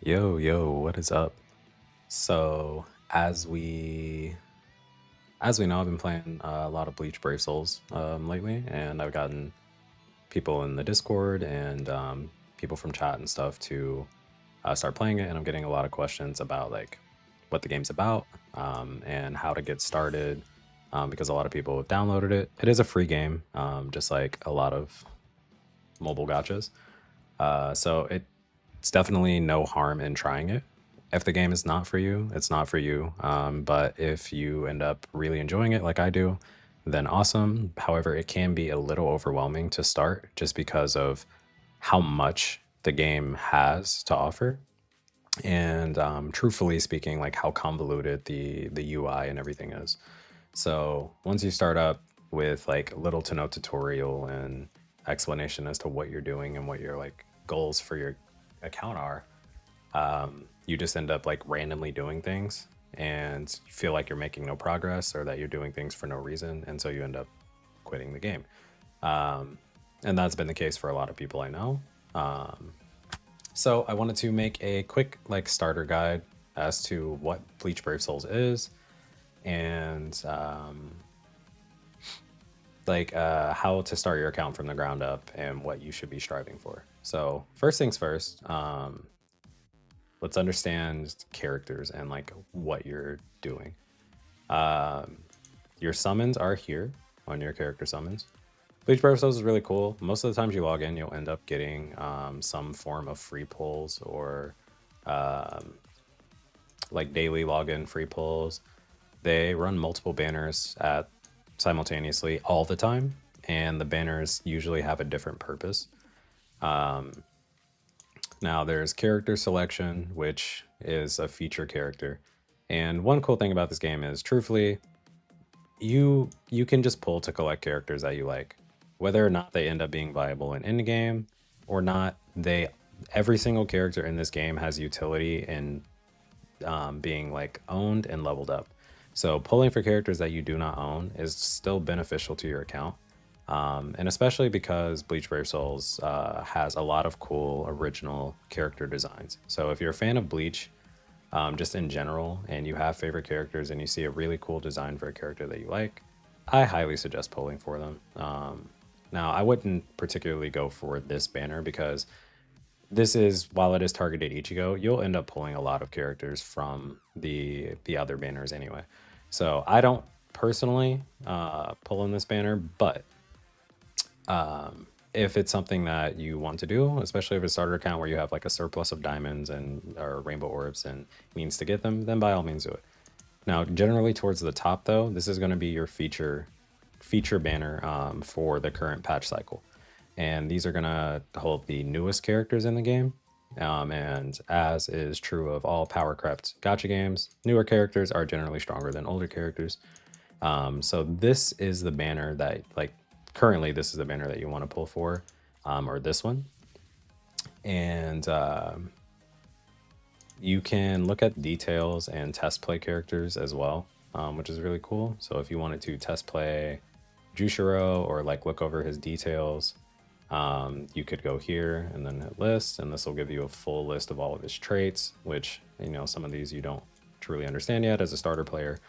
Yo, what is up? So, as we know, I've been playing a lot of Bleach Brave Souls lately, and I've gotten people in the Discord and people from chat and stuff to start playing it, and I'm getting a lot of questions about like what the game's about and how to get started because a lot of people have downloaded it. It is a free game, just like a lot of mobile gachas. So it's definitely no harm in trying it. If the game is not for you, it's not for you. But if you end up really enjoying it like I do, then awesome. However, it can be a little overwhelming to start just because of how much the game has to offer. And truthfully speaking, like how convoluted the UI and everything is. So once you start up with like little to no tutorial and explanation as to what you're doing and what your like goals for your account are, you just end up like randomly doing things and you feel like you're making no progress or that you're doing things for no reason. And so you end up quitting the game. And that's been the case for a lot of people I know. So I wanted to make a quick like starter guide as to what Bleach Brave Souls is and how to start your account from the ground up and what you should be striving for. So first things first, let's understand characters and like what you're doing. Your summons are here on your character summons. Bleach Brave Souls is really cool. Most of the times you log in, you'll end up getting some form of free pulls or like daily login free pulls. They run multiple banners at simultaneously all the time, and the banners usually have a different purpose. Now there's character selection, which is a feature character. And one cool thing about this game is, truthfully, you can just pull to collect characters that you like, whether or not they end up being viable in the game or not. Every single character in this game has utility in being like owned and leveled up. So pulling for characters that you do not own is still beneficial to your account. And especially because Bleach Brave Souls has a lot of cool original character designs. So if you're a fan of Bleach, just in general, and you have favorite characters and you see a really cool design for a character that you like, I highly suggest pulling for them. Now, I wouldn't particularly go for this banner because this is, while it is targeted Ichigo, you'll end up pulling a lot of characters from the other banners anyway. So I don't personally pull in this banner, but if it's something that you want to do, especially if it's a starter account where you have like a surplus of diamonds and or rainbow orbs and means to get them, then by all means do it. Now, generally towards the top though, this is going to be your feature banner for the current patch cycle. And these are going to hold the newest characters in the game. And as is true of all power crept gacha games, newer characters are generally stronger than older characters. So this is the banner that, like, currently this is the banner that you want to pull for, or this one. And you can look at details and test play characters as well, which is really cool. So if you wanted to test play Jushiro or like look over his details, you could go here and then hit list, and this will give you a full list of all of his traits, which, you know, some of these you don't truly understand yet as a starter player.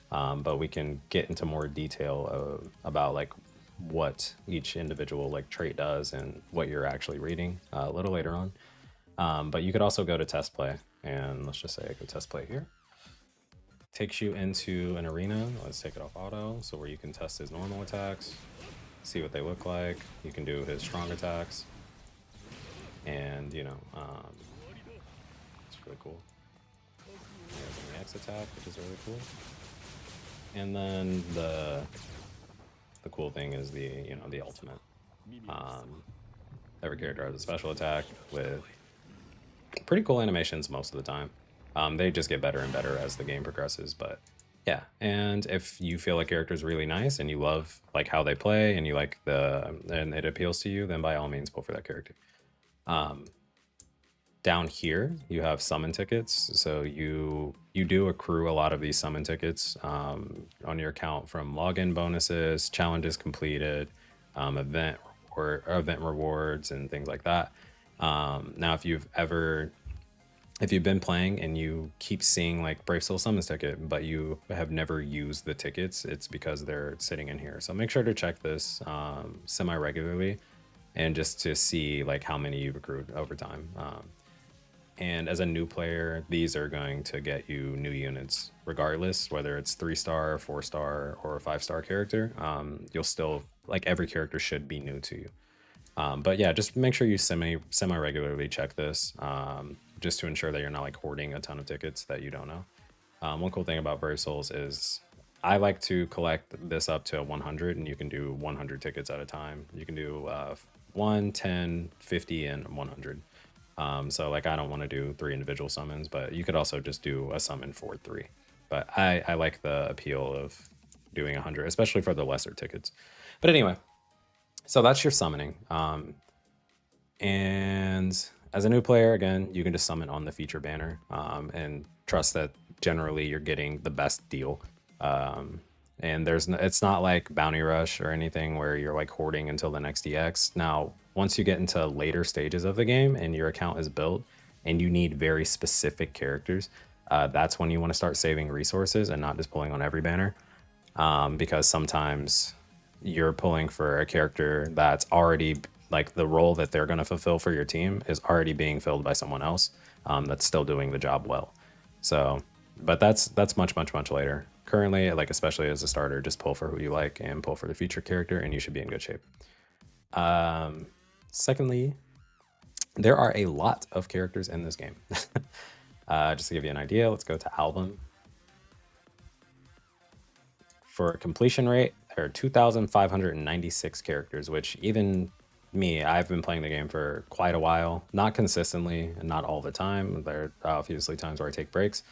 But we can get into more detail about like what each individual like trait does and what you're actually reading a little later on. But you could also go to test play, and let's just say I go test play here. Takes you into an arena. Let's take it off auto, so where you can test his normal attacks, see what they look like. You can do his strong attacks, and you know, it's really cool. There's an X attack, which is really cool. And then the cool thing is the ultimate. Every character has a special attack with pretty cool animations most of the time. They just get better and better as the game progresses, but yeah. And if you feel a character is really nice and you love like how they play and you like and it appeals to you, then by all means pull for that character. Down here you have summon tickets, so you do accrue a lot of these summon tickets on your account from login bonuses, challenges completed, event rewards, and things like that. Now if you've ever if you've been playing and you keep seeing like Brave Soul Summons ticket, but you have never used the tickets, it's because they're sitting in here. So make sure to check this semi-regularly and just to see like how many you've accrued over time. And as a new player, these are going to get you new units regardless, whether it's 3-star, 4-star, or a 5-star character. You'll still, like, every character should be new to you. But yeah, just make sure you semi-regularly check this, just to ensure that you're not like hoarding a ton of tickets that you don't know. One cool thing about Brave Souls is I like to collect this up to 100, and you can do 100 tickets at a time. You can do 1, 10, 50, and 100. So like I don't want to do 3 individual summons, but you could also just do a summon for 3. But I like the appeal of doing 100, especially for the lesser tickets. But anyway, so that's your summoning. And as a new player, again, you can just summon on the feature banner, and trust that generally you're getting the best deal. And it's not like Bounty Rush or anything where you're like hoarding until the next EX. Now, once you get into later stages of the game and your account is built and you need very specific characters, that's when you want to start saving resources and not just pulling on every banner, because sometimes you're pulling for a character that's already like the role that they're going to fulfill for your team is already being filled by someone else, that's still doing the job well. So, but that's much later. Currently, like especially as a starter, just pull for who you like and pull for the feature character, and you should be in good shape. Secondly, there are a lot of characters in this game. Just to give you an idea, let's go to album. For completion rate, there are 2,596 characters, which even me, I've been playing the game for quite a while, not consistently and not all the time. There are obviously times where I take breaks.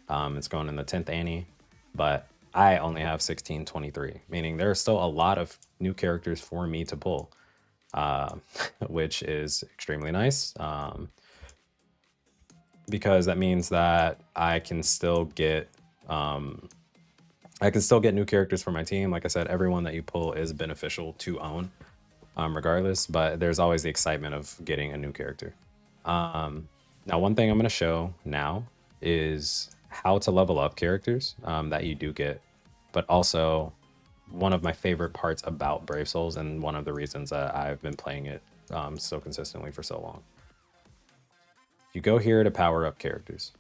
It's going in the 10th Annie, but I only have 1623, meaning there are still a lot of new characters for me to pull, which is extremely nice, because that means that I can still get new characters for my team. Like I said, everyone that you pull is beneficial to own, regardless, but there's always the excitement of getting a new character. Now, one thing I'm going to show now is how to level up characters that you do get, but also one of my favorite parts about Brave Souls and one of the reasons that I've been playing it so consistently for so long. You go here to power up characters.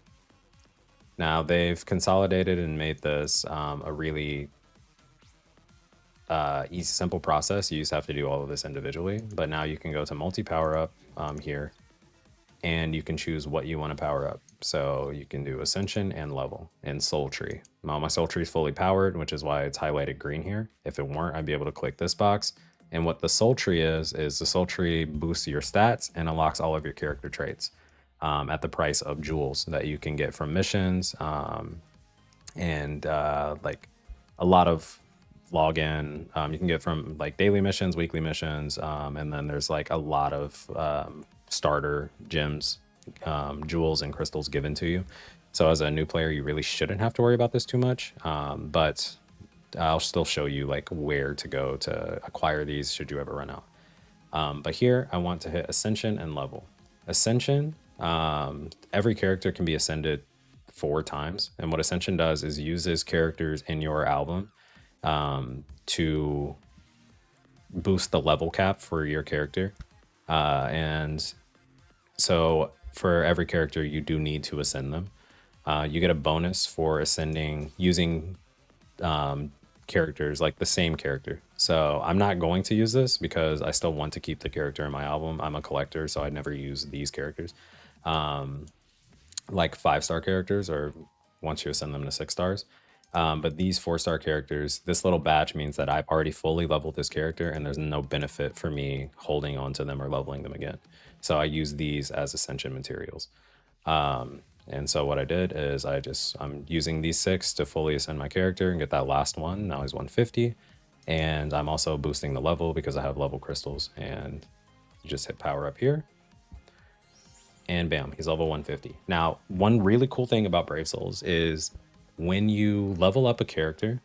Now, they've consolidated and made this a really easy, simple process. You just have to do all of this individually, but now you can go to multi-power up here, and you can choose what you want to power up. So you can do Ascension and Level and Soul Tree. Now, my Soul Tree is fully powered, which is why it's highlighted green here. If it weren't, I'd be able to click this box. And what the Soul Tree is the Soul Tree boosts your stats and unlocks all of your character traits at the price of jewels that you can get from missions, and like a lot of login you can get from like daily missions, weekly missions, and then there's like a lot of starter gems, jewels and crystals given to you. So as a new player, you really shouldn't have to worry about this too much, but I'll still show you like where to go to acquire these should you ever run out. But here I want to hit Ascension and Level. Ascension, every character can be ascended 4 times, and what Ascension does is uses characters in your album to boost the level cap for your character, and so for every character you do need to ascend them. You get a bonus for ascending using characters like the same character. So I'm not going to use this because I still want to keep the character in my album. I'm a collector, so I'd never use these characters, like 5-star characters, or once you ascend them to 6 stars. But these 4-star characters, this little badge means that I've already fully leveled this character and there's no benefit for me holding on to them or leveling them again. So I use these as ascension materials. And so what I did is I'm using these 6 to fully ascend my character and get that last one. Now he's 150. And I'm also boosting the level because I have level crystals, and you just hit power up here. And bam, he's level 150. Now, one really cool thing about Brave Souls is when you level up a character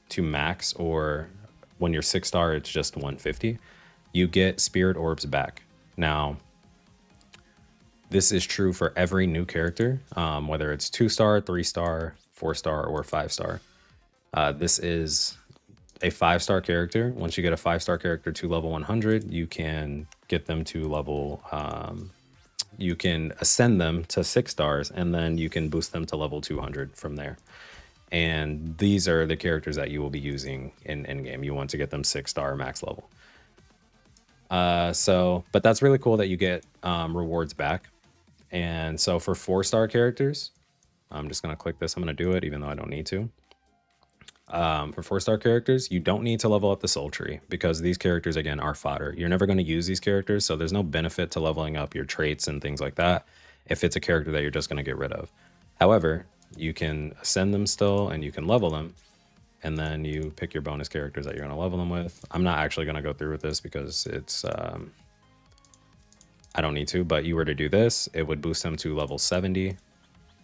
to max, or when you're 6-star, it's just 150, you get spirit orbs back. Now, This is true for every new character, whether it's 2-star, 3-star, 4-star, or 5-star. This is a 5-star character. Once you get a 5-star character to level 100, you can get them to level, you can ascend them to 6 stars, and then you can boost them to level 200 from there. And these are the characters that you will be using in endgame. You want to get them 6-star max level. But that's really cool that you get rewards back. And so for 4-star characters, I'm just going to click this. I'm going to do it even though I don't need to. For 4-star characters, you don't need to level up the soul tree because these characters, again, are fodder. You're never going to use these characters, so there's no benefit to leveling up your traits and things like that if it's a character that you're just going to get rid of. However, you can ascend them still and you can level them, and then you pick your bonus characters that you're going to level them with. I'm not actually going to go through with this because it's I don't need to, but you were to do this, it would boost them to level 70,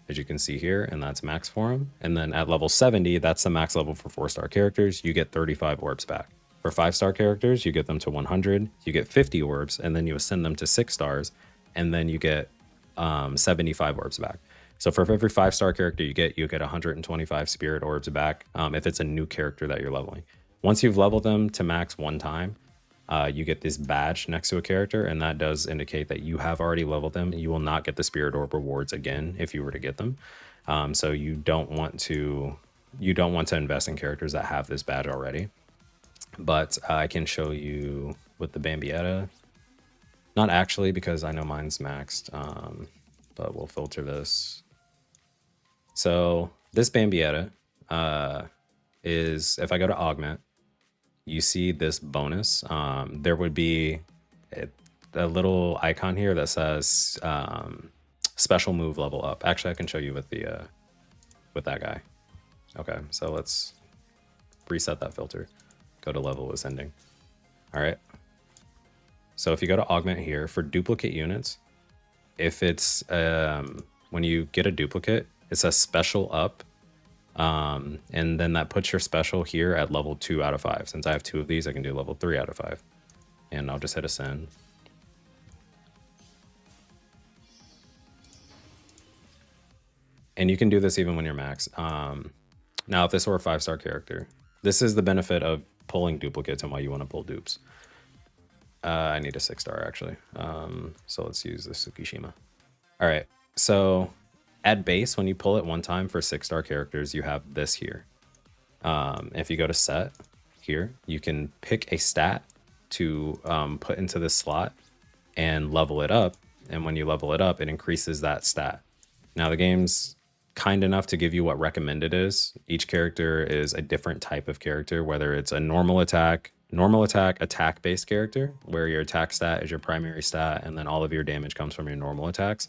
as you can see here, and that's max for them. And then at level 70, that's the max level for 4-star characters. You get 35 orbs back. For 5-star characters, you get them to 100, you get 50 orbs, and then you ascend them to 6 stars, and then you get 75 orbs back. So for every 5-star character you get 125 spirit orbs back if it's a new character that you're leveling. Once you've leveled them to max one time, you get this badge next to a character, and that does indicate that you have already leveled them. You will not get the spirit orb rewards again if you were to get them. So you don't want to invest in characters that have this badge already. But I can show you with the Bambietta. Not actually, because I know mine's maxed, but we'll filter this. So this Bambietta is, if I go to augment, you see this bonus. There would be a little icon here that says special move level up. Actually, I can show you with the with that guy. Okay, so let's reset that filter. Go to level ascending. All right. So if you go to augment here for duplicate units, if it's when you get a duplicate, it says special up. And then that puts your special here at level 2 out of 5. Since I have 2 of these, I can do level 3 out of 5. And I'll just hit ascend. And you can do this even when you're max. Now, if this were a 5-star character, this is the benefit of pulling duplicates and why you want to pull dupes. I need a 6-star actually. So let's use the Tsukishima. All right, so at base, when you pull it one time for 6-star characters, you have this here. If you go to set here, you can pick a stat to put into this slot and level it up. And when you level it up, it increases that stat. Now the game's kind enough to give you what recommended is. Each character is a different type of character, whether it's a normal attack, attack-based character, where your attack stat is your primary stat, and then all of your damage comes from your normal attacks.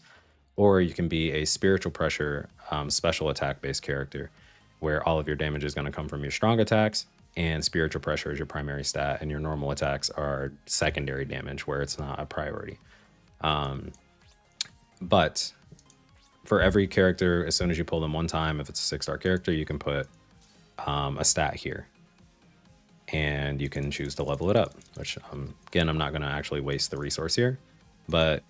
Or you can be a spiritual pressure special attack-based character, where all of your damage is going to come from your strong attacks, and spiritual pressure is your primary stat, and your normal attacks are secondary damage, where it's not a priority. But for every character, as soon as you pull them one time, if it's a 6-star character, you can put a stat here. And you can choose to level it up, which again, I'm not going to actually waste the resource here. But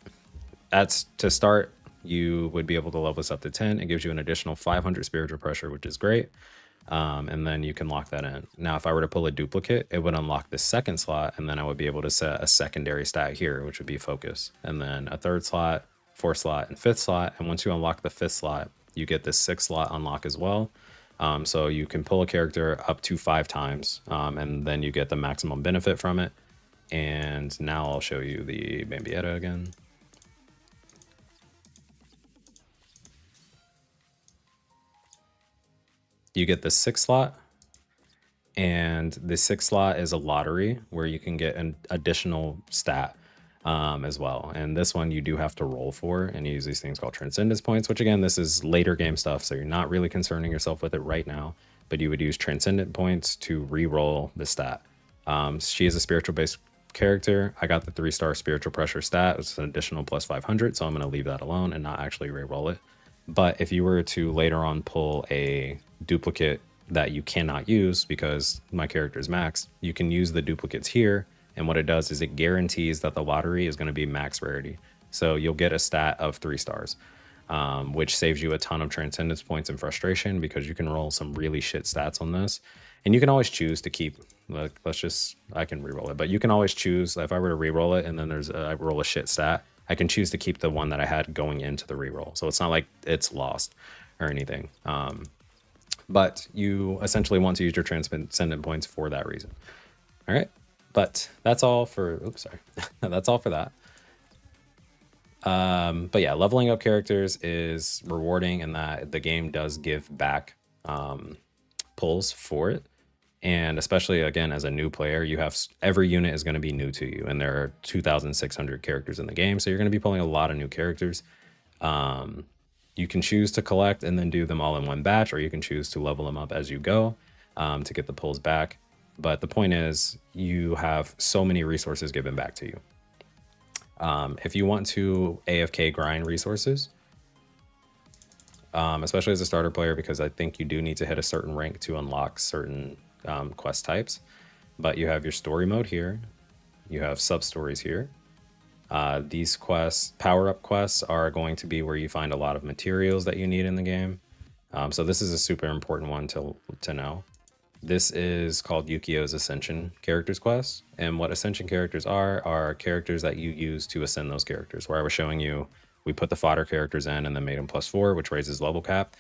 that's to start. You would be able to level this up to 10. It gives you an additional 500 spiritual pressure, which is great. And then you can lock that in. Now, if I were to pull a duplicate, it would unlock this second slot, and then I would be able to set a secondary stat here, which would be focus. And then a 3rd slot, 4th slot, and 5th slot. And once you unlock the 5th slot, you get this 6th slot unlock as well. So you can pull a character up to 5 times, and then you get the maximum benefit from it. And now I'll show you the Bambietta again. You get the 6th slot, and the 6th slot is a lottery where you can get an additional stat as well. And this one you do have to roll for, and you use these things called transcendence points, which again, this is later game stuff, so you're not really concerning yourself with it right now, but you would use transcendent points to re-roll the stat. She is a spiritual based character. I got the 3-star spiritual pressure stat. It's an additional plus 500, so I'm going to leave that alone and not actually re-roll it. But if you were to later on pull a duplicate that you cannot use because my character is maxed, you can use the duplicates here. And what it does is it guarantees that the lottery is going to be max rarity. So you'll get a stat of 3 stars, which saves you a ton of transcendence points and frustration because you can roll some really shit stats on this. And you can always choose to keep, like, I can reroll it, but you can always choose, if I were to reroll it and then I roll a shit stat, I can choose to keep the one that I had going into the reroll. So it's not like it's lost or anything. But you essentially want to use your transcendent points for that reason. All right, but that's all for, oops, sorry. That's all for that. But yeah, leveling up characters is rewarding in that the game does give back pulls for it. And especially, again, as a new player, you have every unit is going to be new to you, and there are 2,600 characters in the game, so you're going to be pulling a lot of new characters. You can choose to collect and then do them all in one batch, or you can choose to level them up as you go to get the pulls back. But the point is, you have so many resources given back to you. If you want to AFK grind resources, especially as a starter player, because I think you do need to hit a certain rank to unlock certain quest types. But you have your story mode here. You have sub-stories here. These quests, power-up quests, are going to be where you find a lot of materials that you need in the game. So this is a super important one to know. This is called Yukio's Ascension Characters Quest. And what Ascension characters are characters that you use to ascend those characters. Where I was showing you, we put the fodder characters in and then made them +4, which raises level cap.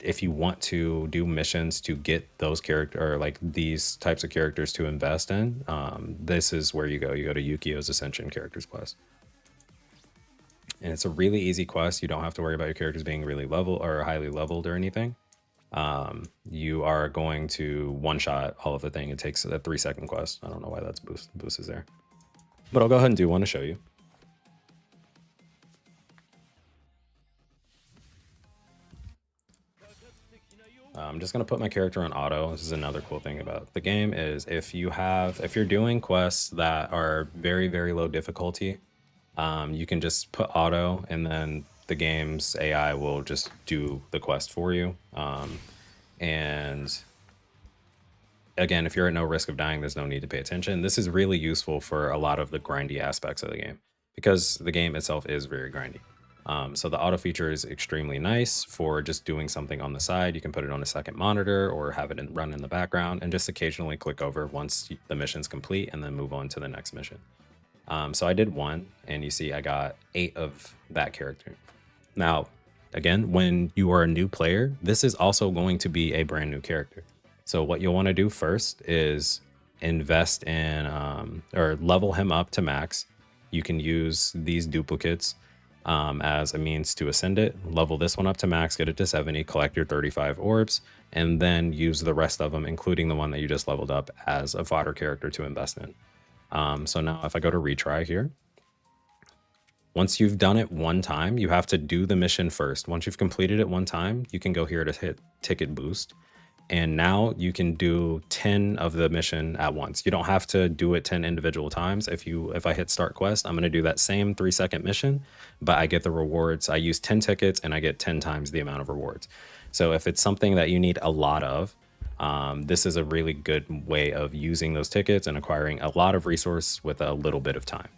If you want to do missions to get those character, or like these types of characters to invest in, this is where you go. You go to Yukio's Ascension Characters Quest. And it's a really easy quest. You don't have to worry about your characters being really level or highly leveled or anything. You are going to one-shot all of the thing. It takes a 3-second quest. I don't know why that's boost is there, but I'll go ahead and do one to show you. I'm just gonna put my character on auto. This is another cool thing about the game is if you're doing quests that are very, very low difficulty, you can just put auto and then the game's AI will just do the quest for you. And again, if you're at no risk of dying, there's no need to pay attention. This is really useful for a lot of the grindy aspects of the game because the game itself is very grindy. So the auto feature is extremely nice for just doing something on the side. You can put it on a second monitor or have it run in the background and just occasionally click over once the mission's complete and then move on to the next mission. So I did one, and you see I got 8 of that character. Now, again, when you are a new player, this is also going to be a brand new character. So what you'll want to do first is invest in or level him up to max. You can use these duplicates as a means to ascend it. Level this one up to max, get it to 70, collect your 35 orbs, and then use the rest of them, including the one that you just leveled up, as a fodder character to invest in. So now if I go to retry here, once you've done it one time, you have to do the mission first. Once you've completed it one time, you can go here to hit ticket boost. And now you can do 10 of the mission at once. You don't have to do it 10 individual times. If I hit start quest, I'm going to do that same 3-second mission, but I get the rewards. I use 10 tickets and I get 10 times the amount of rewards. So if it's something that you need a lot of, this is a really good way of using those tickets and acquiring a lot of resource with a little bit of time.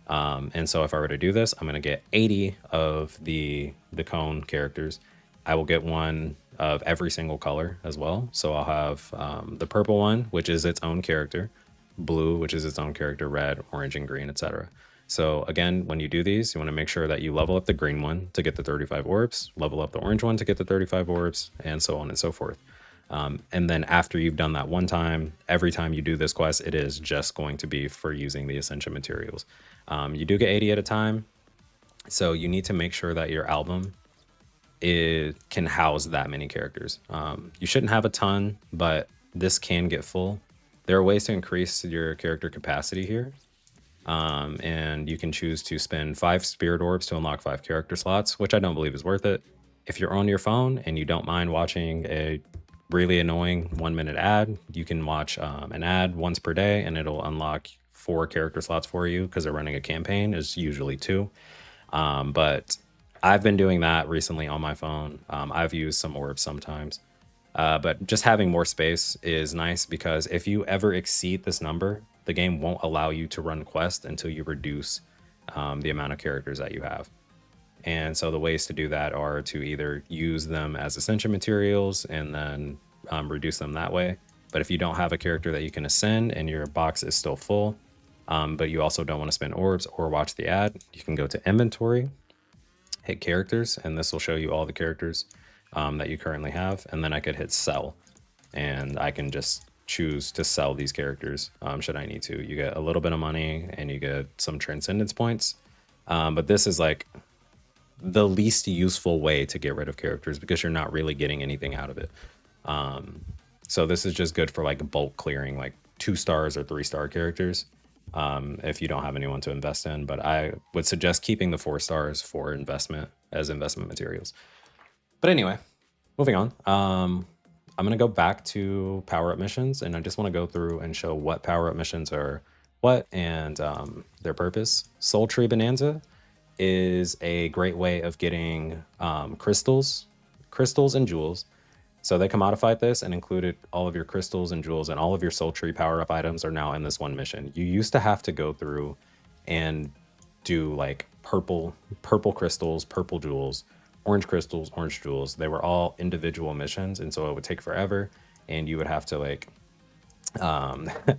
And so if I were to do this, I'm going to get 80 of the cone characters. I will get one of every single color as well. So I'll have the purple one, which is its own character, blue, which is its own character, red, orange, and green, etc. So again, when you do these, you want to make sure that you level up the green one to get the 35 orbs, level up the orange one to get the 35 orbs, and so on and so forth. And then after you've done that one time, every time you do this quest, it is just going to be for using the Ascension materials. You do get 80 at a time, so you need to make sure that your album can house that many characters. You shouldn't have a ton, but this can get full. There are ways to increase your character capacity here. And you can choose to spend 5 spirit orbs to unlock 5 character slots, which I don't believe is worth it. If you're on your phone and you don't mind watching a really annoying 1-minute ad, you can watch an ad once per day and it'll unlock 4 character slots for you because they're running a campaign. Is usually 2. But I've been doing that recently on my phone. I've used some orbs sometimes. But just having more space is nice because if you ever exceed this number, the game won't allow you to run quests until you reduce the amount of characters that you have. And so the ways to do that are to either use them as ascension materials and then reduce them that way. But if you don't have a character that you can ascend and your box is still full, but you also don't want to spend orbs or watch the ad, you can go to inventory, hit characters, and this will show you all the characters that you currently have. And then I could hit sell, and I can just choose to sell these characters should I need to. You get a little bit of money and you get some transcendence points. But this is like the least useful way to get rid of characters because you're not really getting anything out of it. So this is just good for like bulk clearing, like 2-stars or 3-star characters, if you don't have anyone to invest in. But I would suggest keeping the 4 stars for investment as investment materials. But anyway, moving on. I'm going to go back to power-up missions, and I just want to go through and show what power-up missions are what and their purpose. Soul Tree Bonanza is a great way of getting crystals and jewels. So they commodified this and included all of your crystals and jewels, and all of your Soul Tree power-up items are now in this one mission. You used to have to go through and do like purple crystals, purple jewels, orange crystals, orange jewels. They were all individual missions, and so it would take forever, and you would have to like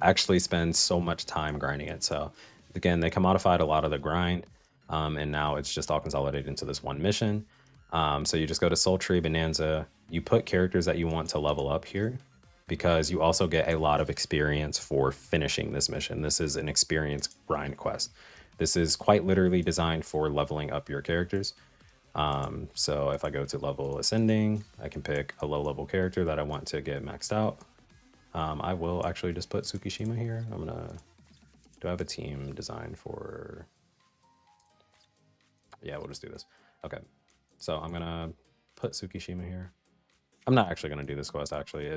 actually spend so much time grinding it. So again, they commodified a lot of the grind, and now it's just all consolidated into this one mission. So you just go to Soul Tree Bonanza, you put characters that you want to level up here, because you also get a lot of experience for finishing this mission. This is an experience grind quest. This is quite literally designed for leveling up your characters. So if I go to level ascending, I can pick a low level character that I want to get maxed out. I will actually just put Tsukishima here. Do I have a team designed for? Yeah, we'll just do this. Okay, so I'm gonna put Tsukishima here. I'm not actually gonna do this quest, actually.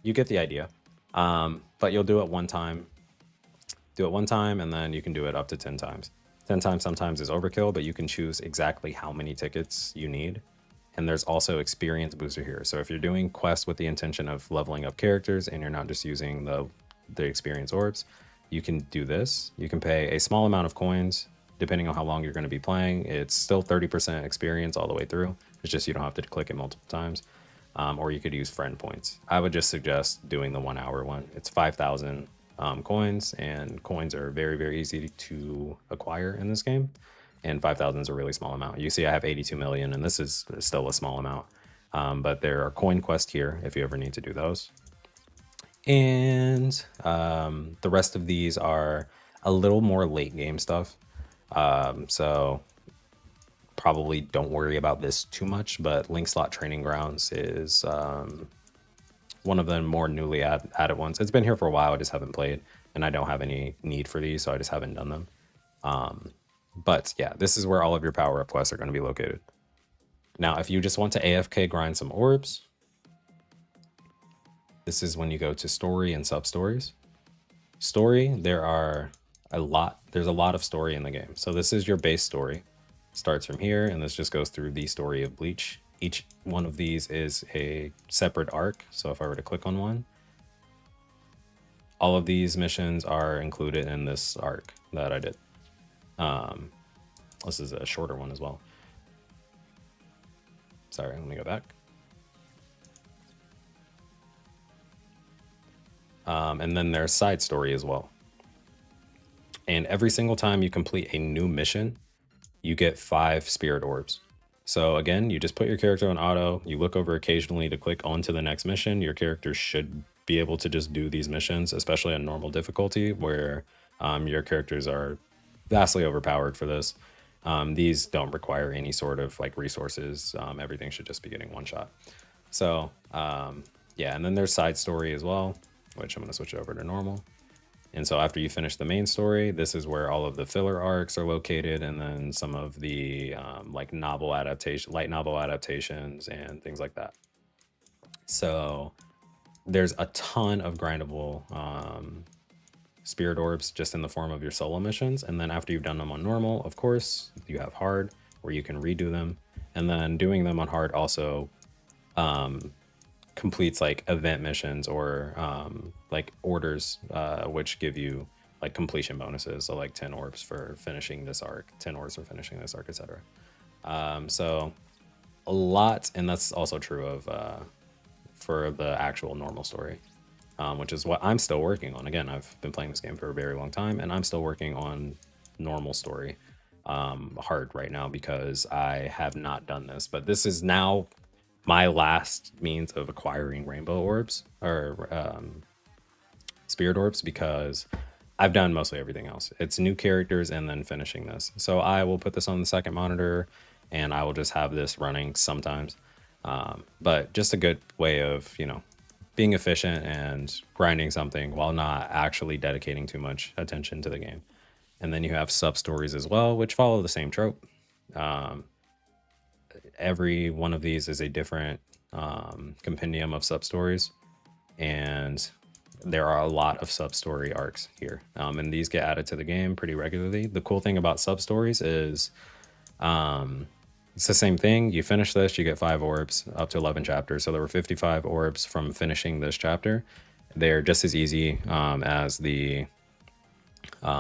You get the idea. But you'll do it one time. Do it one time, and then you can do it up to 10 times. 10 times sometimes is overkill, but you can choose exactly how many tickets you need. And there's also experience booster here. So if you're doing quests with the intention of leveling up characters and you're not just using the experience orbs, you can do this. You can pay a small amount of coins, depending on how long you're going to be playing. It's still 30% experience all the way through. It's just you don't have to click it multiple times. Or you could use friend points. I would just suggest doing the 1 hour one. It's 5,000 coins, and coins are very, very easy to acquire in this game. And 5,000 is a really small amount. You see I have 82 million, and this is still a small amount. But there are coin quests here if you ever need to do those. And the rest of these are a little more late game stuff. So probably don't worry about this too much, but Link Slot Training Grounds is one of the more newly added ones. It's been here for a while, I just haven't played, and I don't have any need for these, so I just haven't done them. But yeah, this is where all of your power-up quests are going to be located. Now, if you just want to AFK grind some orbs, this is when you go to story and sub-stories. Story, there's a lot of story in the game. So this is your base story. Starts from here, and this just goes through the story of Bleach. Each one of these is a separate arc. So if I were to click on one, all of these missions are included in this arc that I did. This is a shorter one as well. Sorry, let me go back. And then there's side story as well. And every single time you complete a new mission, you get 5 spirit orbs. So again, you just put your character on auto, you look over occasionally to click on to the next mission. Your character should be able to just do these missions, especially on normal difficulty, where your characters are vastly overpowered for this. These don't require any sort of like resources. Everything should just be getting one shot. So yeah, and then there's side story as well, which I'm gonna switch it over to normal. And so after you finish the main story, this is where all of the filler arcs are located, and then some of the like light novel adaptations and things like that. So there's a ton of grindable spirit orbs just in the form of your solo missions. And then after you've done them on normal, of course, you have hard, where you can redo them. And then doing them on hard also completes like event missions or like orders, which give you like completion bonuses. So like 10 orbs for finishing this arc, 10 orbs for finishing this arc, etc. So a lot, and that's also true of for the actual normal story, which is what I'm still working on. Again, I've been playing this game for a very long time, and I'm still working on normal story hard right now because I have not done this. But this is now my last means of acquiring rainbow orbs or spirit orbs, because I've done mostly everything else. It's new characters and then finishing this. So I will put this on the second monitor and I will just have this running sometimes. But just a good way of, you know, being efficient and grinding something while not actually dedicating too much attention to the game. And then you have sub stories as well, which follow the same trope. Every one of these is a different compendium of sub stories, and there are a lot of sub story arcs here, and these get added to the game pretty regularly. The cool thing about sub stories is it's the same thing. You finish this, you get 5 orbs up to 11 chapters. So there were 55 orbs from finishing this chapter. They're just as easy as the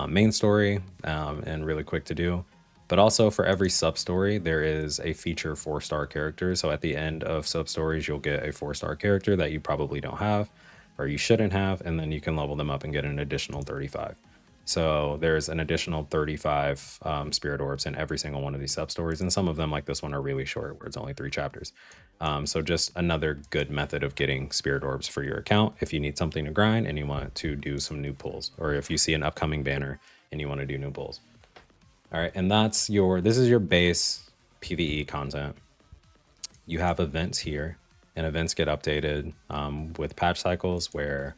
main story and really quick to do. But also for every sub story, there is a feature 4-star character. So at the end of sub stories, you'll get a 4-star character that you probably don't have or you shouldn't have, and then you can level them up and get an additional 35. So there's an additional 35 spirit orbs in every single one of these sub stories, and some of them, like this one, are really short, where it's only 3 chapters. So just another good method of getting spirit orbs for your account if you need something to grind and you want to do some new pulls, or if you see an upcoming banner and you want to do new pulls. All right, and this is your base PvE content. You have events here, and events get updated with patch cycles where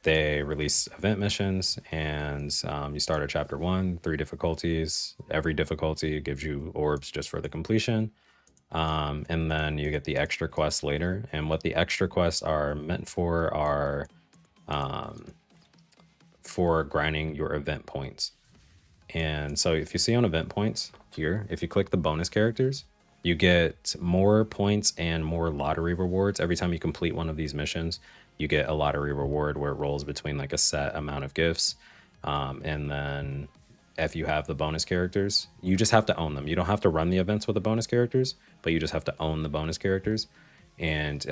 they release event missions, and you start at chapter 1, 3 difficulties. Every difficulty gives you orbs just for the completion. And then you get the extra quests later. And what the extra quests are meant for are for grinding your event points. And so if you see on event points here, if you click the bonus characters, you get more points and more lottery rewards. Every time you complete one of these missions, you get a lottery reward where it rolls between like a set amount of gifts. And then if you have the bonus characters, you just have to own them. You don't have to run the events with the bonus characters, but you just have to own the bonus characters. And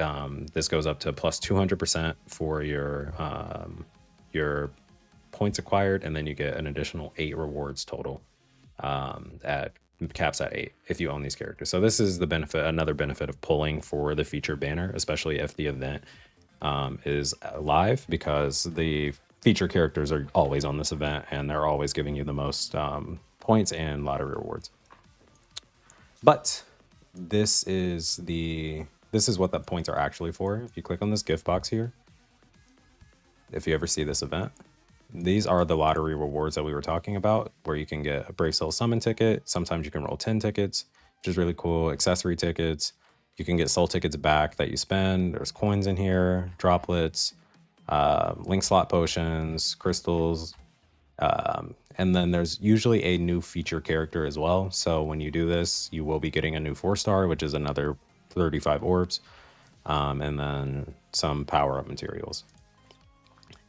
this goes up to plus 200% for your points acquired, and then you get an additional 8 rewards total at caps at 8 if you own these characters. So this is the benefit, another benefit of pulling for the feature banner, especially if the event is live, because the feature characters are always on this event and they're always giving you the most points and lottery rewards. But this is what the points are actually for. If you click on this gift box here, if you ever see this event, these are the lottery rewards that we were talking about, where you can get a Brave Soul Summon ticket. Sometimes you can roll 10 tickets, which is really cool. Accessory tickets. You can get soul tickets back that you spend. There's coins in here, droplets, link slot potions, crystals. And then there's usually a new feature character as well. So when you do this, you will be getting a new 4-star, which is another 35 orbs, and then some power-up materials.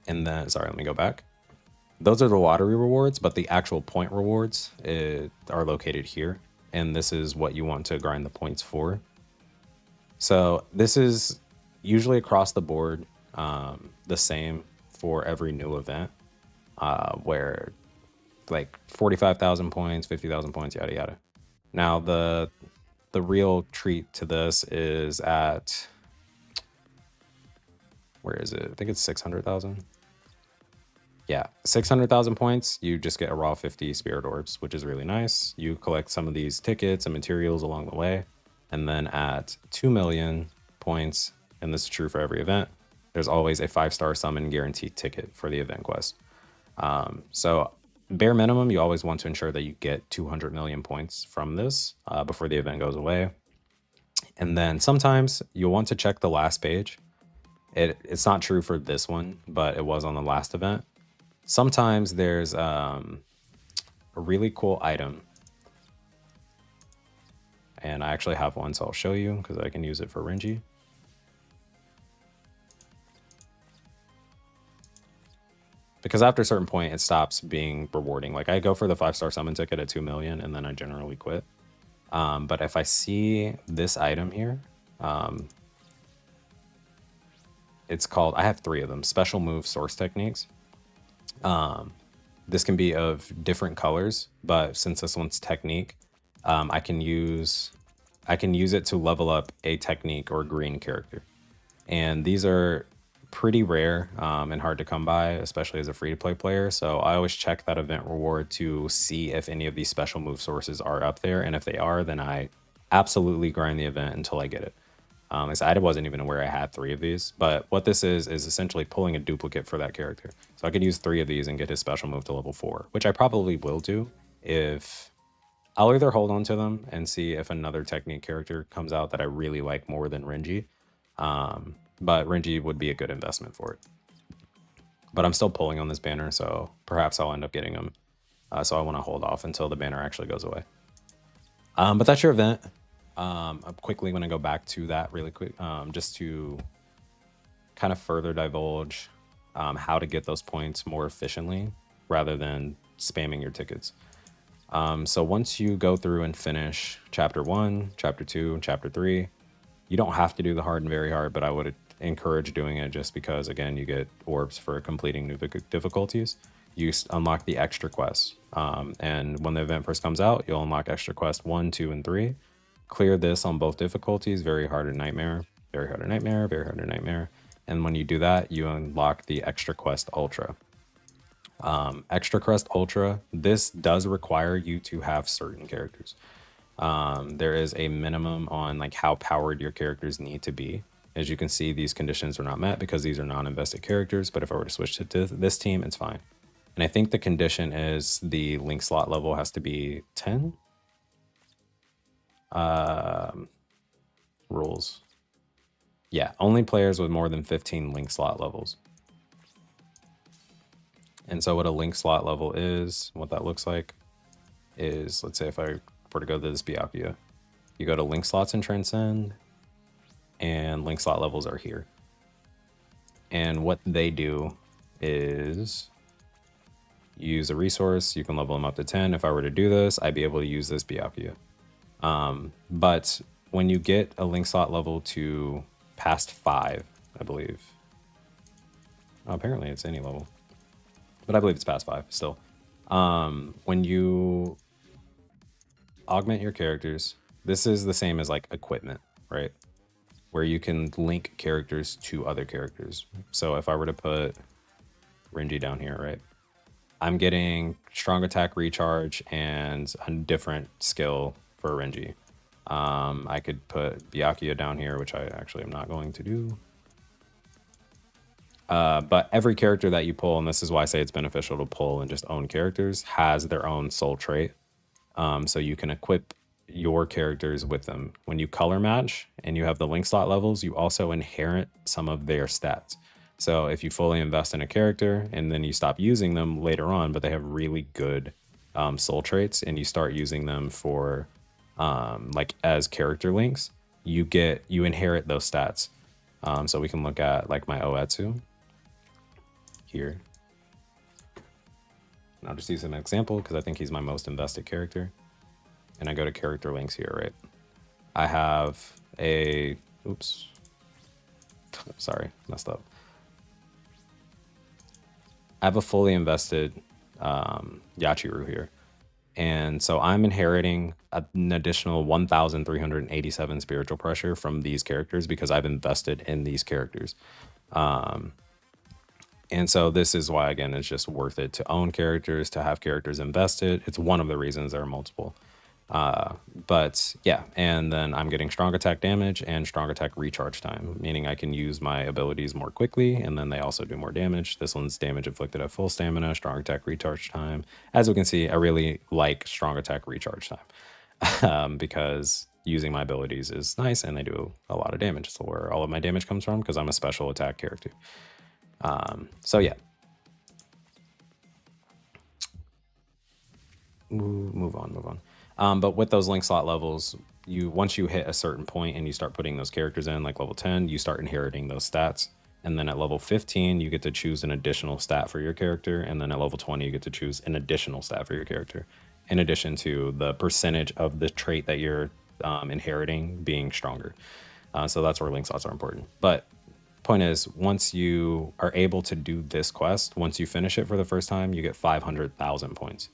And then, sorry, let me go back. Those are the lottery rewards, but the actual point rewards are located here. And this is what you want to grind the points for. So this is usually across the board the same for every new event, where like 45,000 points, 50,000 points, yada, yada. Now, the real treat to this is at, where is it? I think it's 600,000. Yeah, 600,000 points, you just get a raw 50 spirit orbs, which is really nice. You collect some of these tickets and materials along the way. And then at 2 million points, and this is true for every event, there's always a 5-star summon guaranteed ticket for the event quest. So bare minimum, you always want to ensure that you get 200 million points from this before the event goes away. And then sometimes you'll want to check the last page. It's not true for this one, but it was on the last event. Sometimes there's a really cool item, and I actually have one, so I'll show you because I can use it for Renji. because after a certain point, it stops being rewarding. Like I go for the 5-star summon ticket at 2 million, and then I generally quit. But if I see this item here, it's called, I have 3 of them, special move source techniques. This can be of different colors, but since this one's technique, I can use it to level up a technique or green character. And these are pretty rare and hard to come by, especially as a free-to-play player. So I always check that event reward to see if any of these special move sources are up there. And if they are, then I absolutely grind the event until I get it. I wasn't even aware I had 3 of these, but what this is essentially pulling a duplicate for that character. So I could use 3 of these and get his special move to level 4, which I probably will do if I'll either hold on to them and see if another technique character comes out that I really like more than Renji. But Renji would be a good investment for it. But I'm still pulling on this banner, so perhaps I'll end up getting him. So I want to hold off until the banner actually goes away. But that's your event. I'm quickly going to go back to that really quick, just to kind of further divulge how to get those points more efficiently rather than spamming your tickets. So once you go through and finish chapter 1, chapter 2, and chapter 3, you don't have to do the hard and very hard, but I would encourage doing it just because, again, you get orbs for completing new difficulties. You unlock the extra quests. And when the event first comes out, you'll unlock extra quest 1, 2, and 3. Clear this on both difficulties, very hard or nightmare, very hard or nightmare, very hard or nightmare. And when you do that, you unlock the extra quest ultra. Extra quest ultra, this does require you to have certain characters. There is a minimum on like how powered your characters need to be. As you can see, these conditions are not met because these are non-invested characters, but if I were to switch to this team, it's fine. And I think the condition is the link slot level has to be 10. Rules. Yeah, only players with more than 15 link slot levels. And so what a link slot level is, what that looks like is, let's say if I were to go to this Byakuya, you go to link slots and transcend, and link slot levels are here. And what they do is use a resource, you can level them up to 10. If I were to do this, I'd be able to use this Byakuya. But when you get a link slot level to past 5, I believe. Oh, apparently it's any level, but I believe it's past 5 still. When you augment your characters, this is the same as like equipment, right? Where you can link characters to other characters. So if I were to put Renji down here, right? I'm getting strong attack recharge and a different skill for Renji. I could put Byakuya down here, which I actually am not going to do. But every character that you pull, and this is why I say it's beneficial to pull and just own characters, has their own soul trait. So you can equip your characters with them. When you color match and you have the link slot levels, you also inherit some of their stats. So if you fully invest in a character and then you stop using them later on, but they have really good soul traits, and you start using them for like as character links, you inherit those stats. So we can look at like my Oetsu here. And I'll just use an example because I think he's my most invested character. And I go to character links here, right? I have a, oops, sorry, messed up. I have a fully invested Yachiru here. And so I'm inheriting an additional 1,387 spiritual pressure from these characters because I've invested in these characters. And so this is why, again, it's just worth it to own characters, to have characters invested. It's one of the reasons. There are multiple. But yeah, and then I'm getting strong attack damage and strong attack recharge time, meaning I can use my abilities more quickly, and then they also do more damage. This one's damage inflicted at full stamina, strong attack recharge time. As we can see, I really like strong attack recharge time because using my abilities is nice and they do a lot of damage. So where all of my damage comes from, because I'm a special attack character. So yeah. Move on. But with those link slot levels, once you hit a certain point and you start putting those characters in, like level 10, you start inheriting those stats. And then at level 15, you get to choose an additional stat for your character. And then at level 20, you get to choose an additional stat for your character, in addition to the percentage of the trait that you're inheriting being stronger. So that's where link slots are important. But point is, once you are able to do this quest, once you finish it for the first time, you get 500,000 points.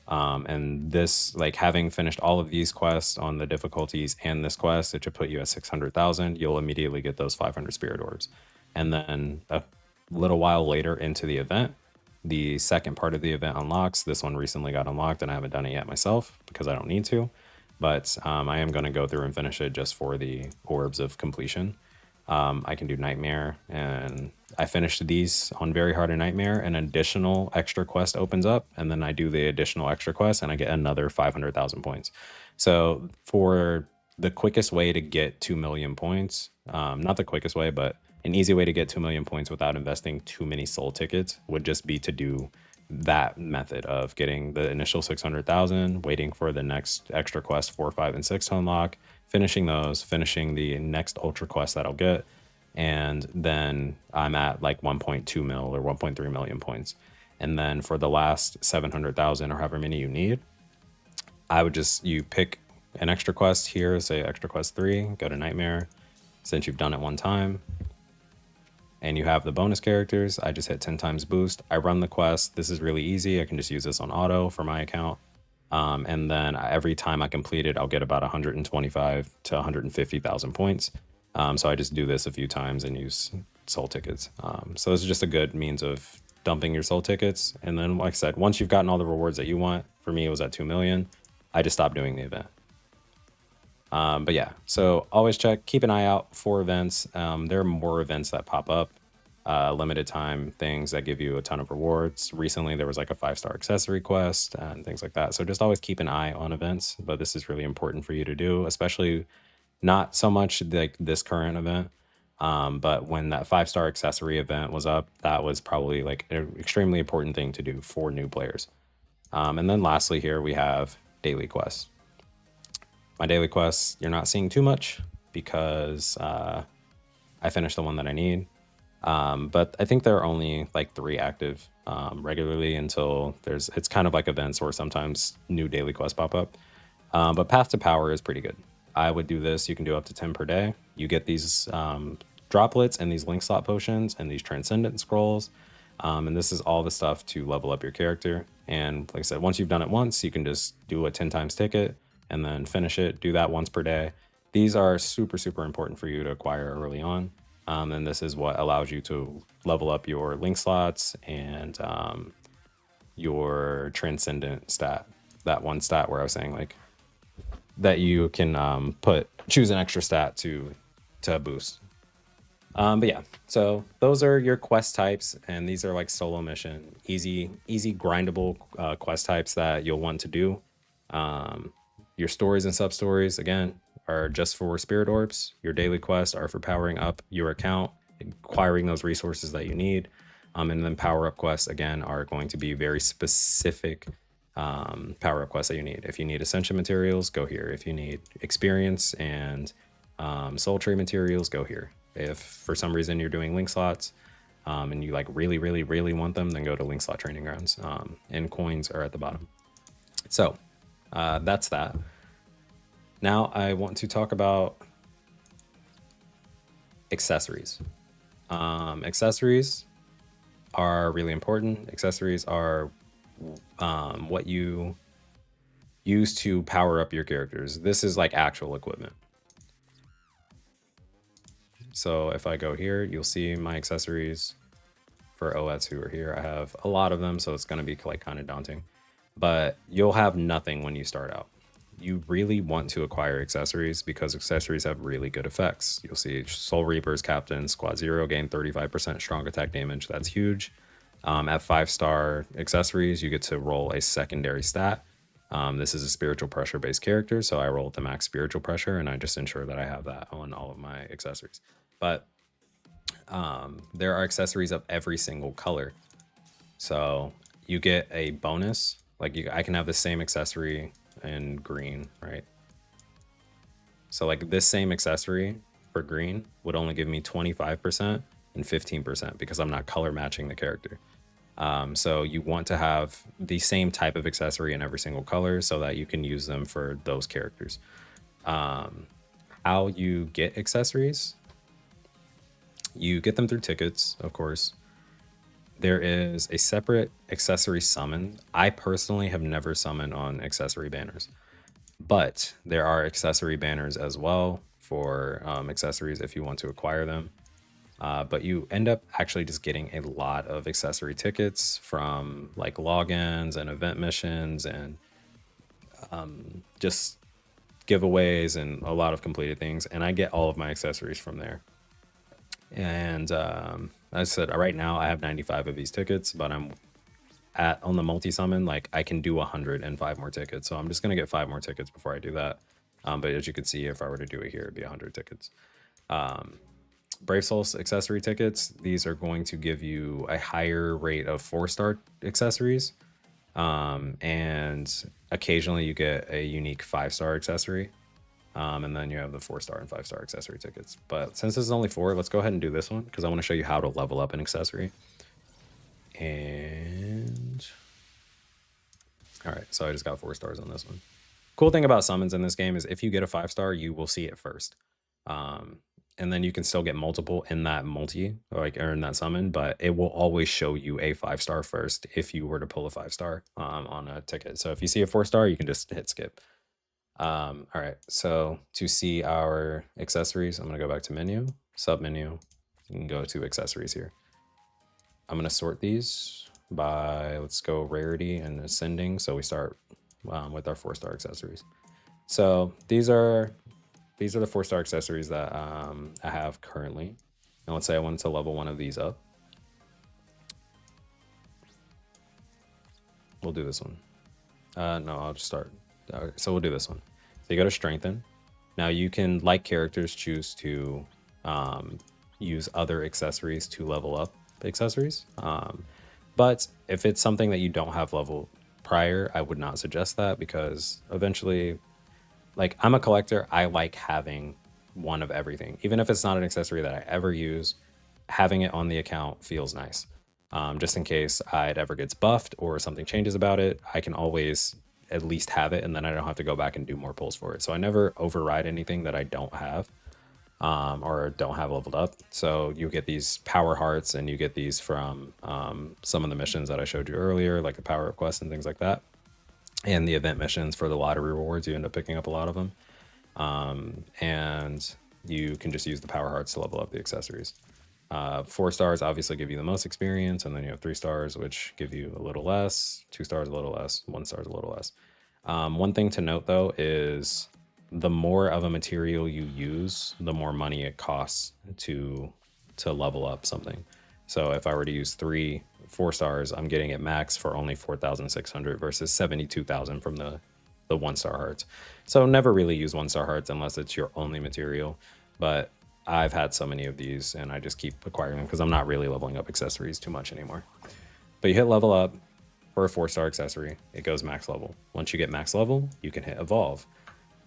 And this, like having finished all of these quests on the difficulties and this quest, it should put you at 600,000. You'll immediately get those 500 spirit orbs. And then a little while later into the event, the second part of the event unlocks. This one recently got unlocked and I haven't done it yet myself because I don't need to. But I am going to go through and finish it just for the orbs of completion. I can do Nightmare, and I finished these on very hard and Nightmare. An additional extra quest opens up, and then I do the additional extra quest, and I get another 500,000 points. So for the quickest way to get 2 million points, not the quickest way, but an easy way to get 2 million points without investing too many soul tickets would just be to do that method of getting the initial 600,000, waiting for the next extra quest 4, 5, and 6 to unlock, finishing those, finishing the next ultra quest that I'll get, and then I'm at like 1.2 mil or 1.3 million points. And then for the last 700,000 or however many you need, I would just, you pick an extra quest here, say extra quest 3, go to Nightmare. Since you've done it one time and you have the bonus characters, I just hit 10 times boost. I run the quest. This is really easy. I can just use this on auto for my account. And then every time I complete it, I'll get about 125 to 150,000 points. So I just do this a few times and use soul tickets. So this is just a good means of dumping your soul tickets. And then, like I said, once you've gotten all the rewards that you want, for me, it was at 2 million. I just stopped doing the event. But yeah, so always keep an eye out for events. There are more events that pop up, limited time things that give you a ton of rewards. Recently, there was like a 5-star accessory quest and things like that. So just always keep an eye on events, but this is really important for you to do, especially not so much like this current event. But when that 5-star accessory event was up, that was probably like an extremely important thing to do for new players. And then lastly here, we have daily quests. My daily quests, you're not seeing too much because I finished the one that I need. But I think there are only like 3 active regularly until it's kind of like events where sometimes new daily quests pop up. But Path to Power is pretty good. I would do this. You can do up to 10 per day. You get these droplets and these link slot potions and these transcendent scrolls. And this is all the stuff to level up your character. And like I said, once you've done it once, you can just do a 10 times ticket and then finish it. Do that once per day. These are super, super important for you to acquire early on. And this is what allows you to level up your link slots and your transcendent stat. That one stat where I was saying like that you can choose an extra stat to boost. But yeah, so those are your quest types, and these are like solo mission, easy grindable quest types that you'll want to do. Your stories and sub stories, again, are just for spirit orbs. Your daily quests are for powering up your account, acquiring those resources that you need. And then power up quests, again, are going to be very specific power up quests that you need. If you need ascension materials, go here. If you need experience and soul tree materials, go here. If for some reason you're doing link slots and you like really want them, then go to link slot training grounds. And coins are at the bottom. So that's that. Now I want to talk about accessories. Accessories are really important. Accessories are what you use to power up your characters. This is like actual equipment. So if I go here, you'll see my accessories for OS who are here. I have a lot of them, so it's going to be like kind of daunting, but you'll have nothing when you start out. You really want to acquire accessories because accessories have really good effects. You'll see Soul Reaper's Captain, Squad 0, gain 35% strong attack damage. That's huge. At 5-star accessories, you get to roll a secondary stat. This is a spiritual pressure based character, so I roll the max spiritual pressure and I just ensure that I have that on all of my accessories. But there are accessories of every single color. So you get a bonus, like I can have the same accessory in green, right? So like this same accessory for green would only give me 25% and 15% because I'm not color matching the character. So you want to have the same type of accessory in every single color so that you can use them for those characters. How you get accessories, you get them through tickets, of course. There is a separate accessory summon. I personally have never summoned on accessory banners, but there are accessory banners as well for accessories if you want to acquire them. But you end up actually just getting a lot of accessory tickets from like logins and event missions and just giveaways and a lot of completed things. And I get all of my accessories from there. And as I said, right now I have 95 of these tickets, but I'm on the multi summon, like I can do 105 more tickets. So I'm just going to get 5 more tickets before I do that. But as you can see, if I were to do it here, it'd be 100 tickets. Brave Souls accessory tickets, these are going to give you a higher rate of 4-star accessories. And occasionally you get a unique 5-star accessory. And then you have the 4-star and 5-star accessory tickets. But since this is only 4, let's go ahead and do this one because I want to show you how to level up an accessory. And all right, so I just got 4 stars on this one. Cool thing about summons in this game is if you get a 5-star, you will see it first. And then you can still get multiple in that multi, or in that summon, but it will always show you a 5-star first if you were to pull a 5-star on a ticket. So if you see a 4-star, you can just hit skip. All right, so to see our accessories, I'm gonna go back to menu, sub menu, you can go to accessories here. I'm gonna sort these by, let's go rarity and ascending. So we start with our 4-star accessories. So these are the 4-star accessories that I have currently. And let's say I wanted to level one of these up. We'll do this one. No, I'll just start. So we'll do this one. So you go to strengthen. Now you can, like characters, choose to use other accessories to level up accessories. But if it's something that you don't have level prior, I would not suggest that because eventually, like I'm a collector, I like having one of everything. Even if it's not an accessory that I ever use, having it on the account feels nice. Just in case it ever gets buffed or something changes about it, I can always at least have it and then I don't have to go back and do more pulls for it. So I never override anything that I don't have or don't have leveled up. So you get these power hearts and you get these from some of the missions that I showed you earlier, like the power up quests and things like that. And the event missions for the lottery rewards, you end up picking up a lot of them. And you can just use the power hearts to level up the accessories. 4 stars obviously give you the most experience, and then you have 3 stars, which give you a little less, 2 stars a little less, 1 star a little less. One thing to note though is the more of a material you use, the more money it costs to level up something. So if I were to use 4 stars, I'm getting it max for only 4,600 versus 72,000 from the 1-star hearts. So never really use 1-star hearts unless it's your only material. But I've had so many of these and I just keep acquiring them because I'm not really leveling up accessories too much anymore. But you hit level up for a 4-star accessory, it goes max level. Once you get max level, you can hit evolve.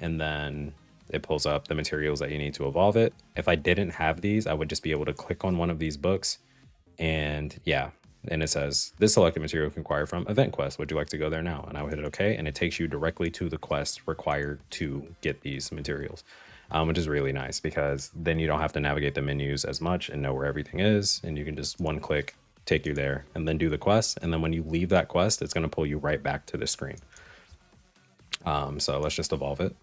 And then it pulls up the materials that you need to evolve it. If I didn't have these, I would just be able to click on one of these books and and it says this selected material can acquire from event quest. Would you like to go there now? And I would hit okay, and it takes you directly to the quest required to get these materials, which is really nice because then you don't have to navigate the menus as much and know where everything is, and you can just one click take you there and then do the quest. And then when you leave that quest, it's going to pull you right back to the screen. So let's just evolve it.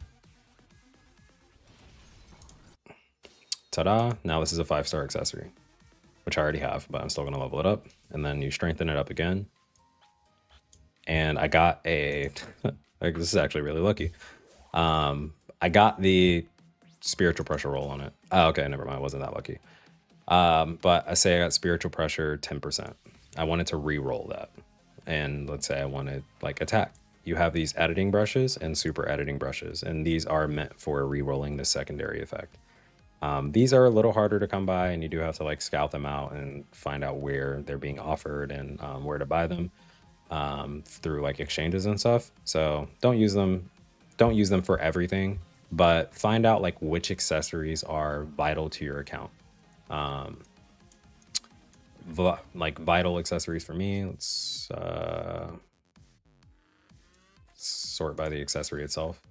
Ta-da! Now this is a 5-star accessory, which I already have, but I'm still going to level it up. And then you strengthen it up again. And I got a, like, this is actually really lucky. I got the spiritual pressure roll on it. Oh, okay, never mind. I wasn't that lucky. But I say I got spiritual pressure 10%. I wanted to re-roll that. And let's say I wanted like attack. You have these editing brushes and super editing brushes, and these are meant for re-rolling the secondary effect. These are a little harder to come by, and you do have to like scout them out and find out where they're being offered and where to buy them through like exchanges and stuff. So don't use them for everything, but find out like which accessories are vital to your account. like vital accessories for me. Let's sort by the accessory itself.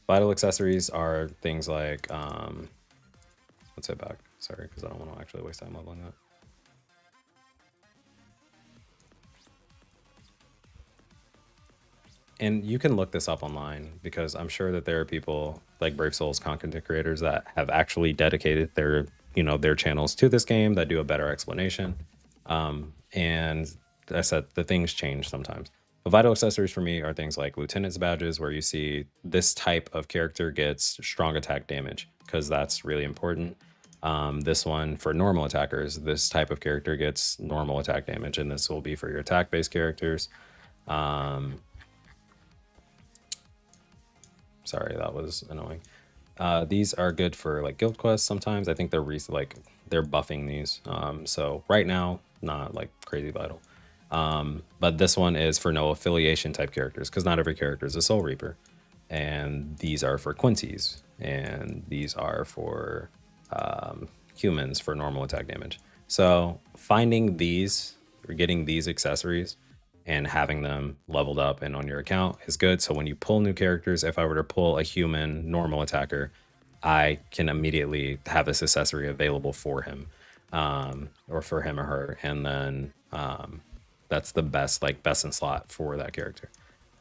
Vital accessories are things like let's head back. Sorry, because I don't want to actually waste time leveling that. And you can look this up online because I'm sure that there are people like Brave Souls content creators that have actually dedicated their their channels to this game that do a better explanation. And I said the things change sometimes. But vital accessories for me are things like lieutenant's badges, where you see this type of character gets strong attack damage because that's really important. This one for normal attackers, this type of character gets normal attack damage, and this will be for your attack based characters. Sorry, that was annoying. These are good for like guild quests sometimes. I think they're they're buffing these. So right now, not like crazy vital. But this one is for no affiliation type characters because not every character is a Soul Reaper. And these are for Quinties. And these are for humans for normal attack damage. So finding these or getting these accessories and having them leveled up and on your account is good. So when you pull new characters, if I were to pull a human normal attacker, I can immediately have this accessory available for him, or for him or her, and then that's the best in slot for that character.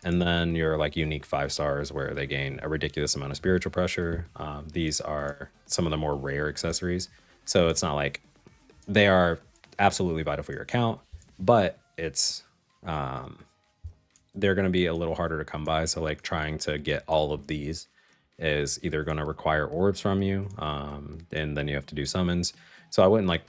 And then your like unique 5 stars where they gain a ridiculous amount of spiritual pressure. These are some of the more rare accessories, so it's not like they are absolutely vital for your account, but it's they're going to be a little harder to come by. So like trying to get all of these is either going to require orbs from you, and then you have to do summons. So I wouldn't like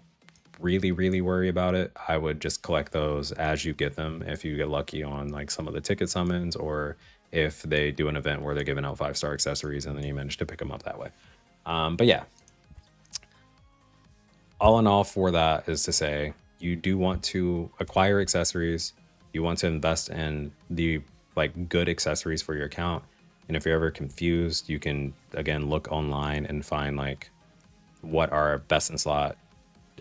really worry about it. I would just collect those as you get them if you get lucky on like some of the ticket summons, or if they do an event where they're giving out 5-star accessories and then you manage to pick them up that way. But yeah, all in all, for that is to say, you do want to acquire accessories. You want to invest in the like good accessories for your account. And if you're ever confused, you can again look online and find like what are best in slot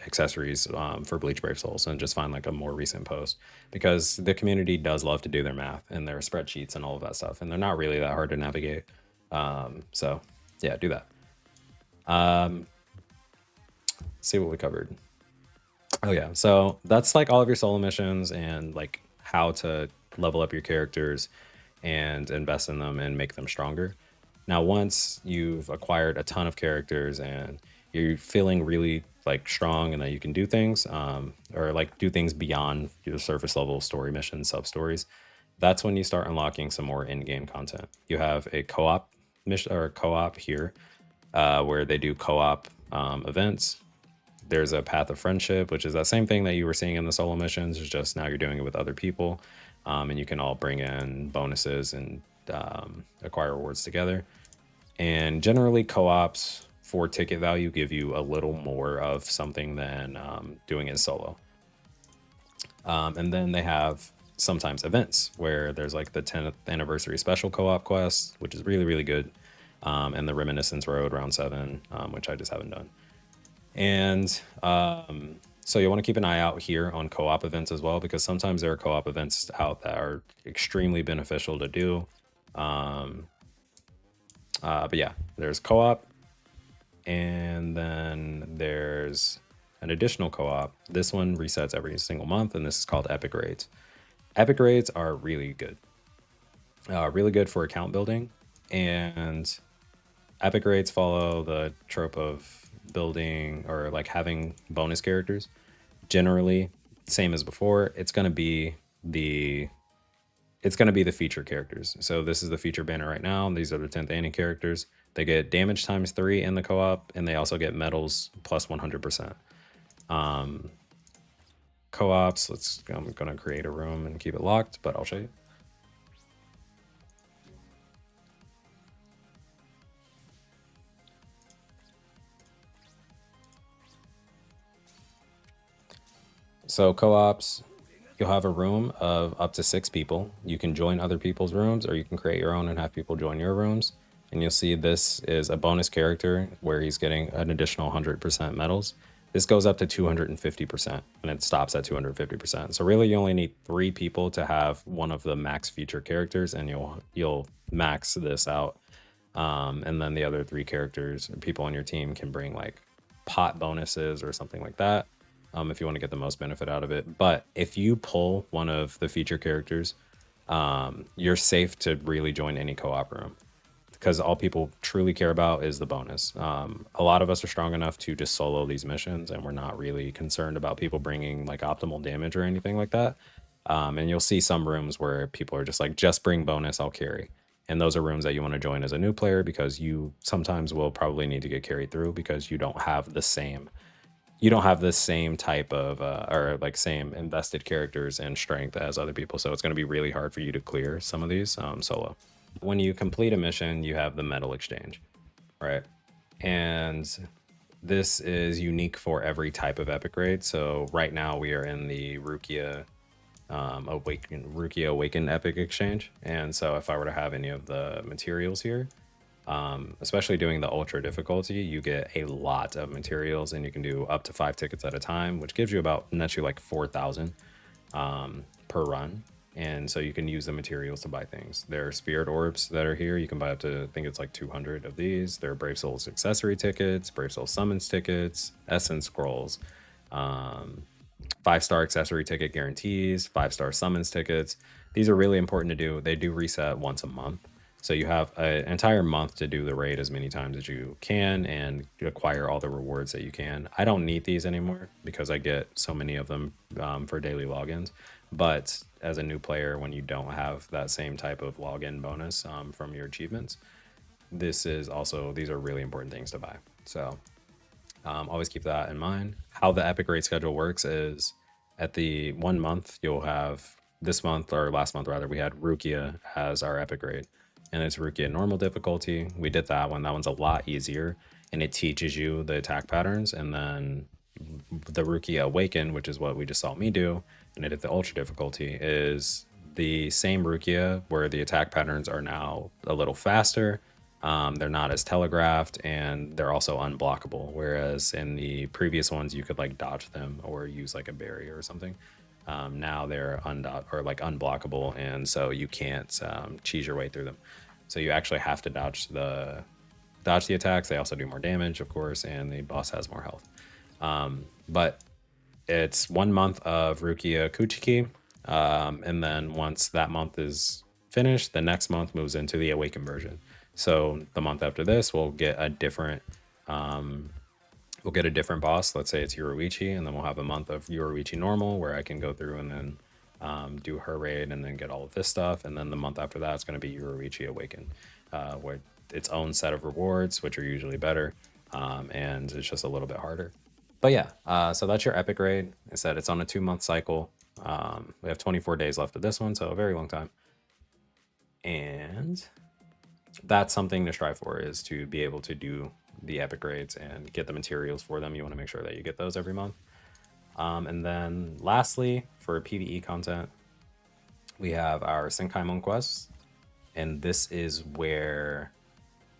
accessories for Bleach Brave Souls, and just find like a more recent post, because the community does love to do their math and their spreadsheets and all of that stuff, and they're not really that hard to navigate. So yeah, do that. See what we covered. Oh yeah, so that's like all of your solo missions and like how to level up your characters and invest in them and make them stronger. Now, once you've acquired a ton of characters and you're feeling really like strong and that you can do things, or like do things beyond your surface level story missions, sub stories, that's when you start unlocking some more in-game content. You have a co-op mission or co-op here, where they do co-op events. There's a path of friendship, which is that same thing that you were seeing in the solo missions. It's just now you're doing it with other people, and you can all bring in bonuses and acquire rewards together. And generally, co-ops for ticket value give you a little more of something than doing it solo. And then they have sometimes events where there's like the 10th anniversary special co-op quest, which is really good, and the Reminiscence Road Round 7, which I just haven't done. And so you want to keep an eye out here on co-op events as well, because sometimes there are co-op events out that are extremely beneficial to do. But yeah, there's co-op, and then there's an additional co-op. This one resets every single month, and this is called Epic Raids. Epic Raids are really good for account building, and Epic Raids follow the trope of building or like having bonus characters. Generally, same as before, it's going to be the feature characters. So this is the feature banner right now. These are the 10th annie characters. They get damage times 3 in the co-op, and they also get medals plus 100%. Co-ops, I'm gonna create a room and keep it locked, but I'll show you. So co-ops, you'll have a room of up to 6 people. You can join other people's rooms, or you can create your own and have people join your rooms. And you'll see this is a bonus character where he's getting an additional 100% medals. This goes up to 250%, and it stops at 250%. So really, you only need 3 people to have one of the max feature characters, and you'll max this out. And then the other 3 characters or people on your team can bring like pot bonuses or something like that, if you want to get the most benefit out of it. But if you pull one of the feature characters, you're safe to really join any co-op room, because all people truly care about is the bonus. A lot of us are strong enough to just solo these missions, and we're not really concerned about people bringing like optimal damage or anything like that. And you'll see some rooms where people are just like, just bring bonus, I'll carry. And those are rooms that you want to join as a new player, because you sometimes will probably need to get carried through because you don't have the same type of or like same invested characters and strength as other people. So it's going to be really hard for you to clear some of these solo. When you complete a mission, you have the medal exchange, right? And this is unique for every type of epic raid. So right now we are in the Rukia Awaken epic exchange. And so if I were to have any of the materials here, especially doing the ultra difficulty, you get a lot of materials, and you can do up to 5 tickets at a time, which gives you about nets you like 4,000 per run. And so you can use the materials to buy things. There are spirit orbs that are here. You can buy up to, I think it's like 200 of these. There are Brave Souls accessory tickets, Brave Souls summons tickets, essence scrolls, 5-star accessory ticket guarantees, 5-star summons tickets. These are really important to do. They do reset once a month. So you have an entire month to do the raid as many times as you can and acquire all the rewards that you can. I don't need these anymore because I get so many of them for daily logins. But as a new player, when you don't have that same type of login bonus from your achievements, these are really important things to buy. So always keep that in mind. How the epic raid schedule works is at the 1 month, you'll have this month, or last month rather, we had Rukia as our epic raid. And it's Rukia normal difficulty. We did that one. That one's a lot easier, and it teaches you the attack patterns. And then the Rukia Awaken, which is what we just saw me do, and I did the ultra difficulty, is the same Rukia where the attack patterns are now a little faster. They're not as telegraphed, and they're also unblockable. Whereas in the previous ones, you could like dodge them or use like a barrier or something. Now they're unblockable, and so you can't cheese your way through them. So you actually have to dodge the attacks. They also do more damage, of course, and the boss has more health. But it's 1 month of Rukia Kuchiki, and then once that month is finished, the next month moves into the Awakened version. So the month after this, we'll get a different boss. Let's say it's Yoruichi, and then we'll have a month of Yoruichi normal where I can go through and then do her raid and then get all of this stuff. And then the month after that, it's going to be Yoruichi Awaken, with its own set of rewards, which are usually better, and it's just a little bit harder. But yeah, so that's your epic raid. I said it's on a 2-month cycle. We have 24 days left of this one, so a very long time. And that's something to strive for, is to be able to do the epic raids and get the materials for them. You want to make sure that you get those every month. And then lastly, for PvE content, we have our Senkaimon Quests. And this is where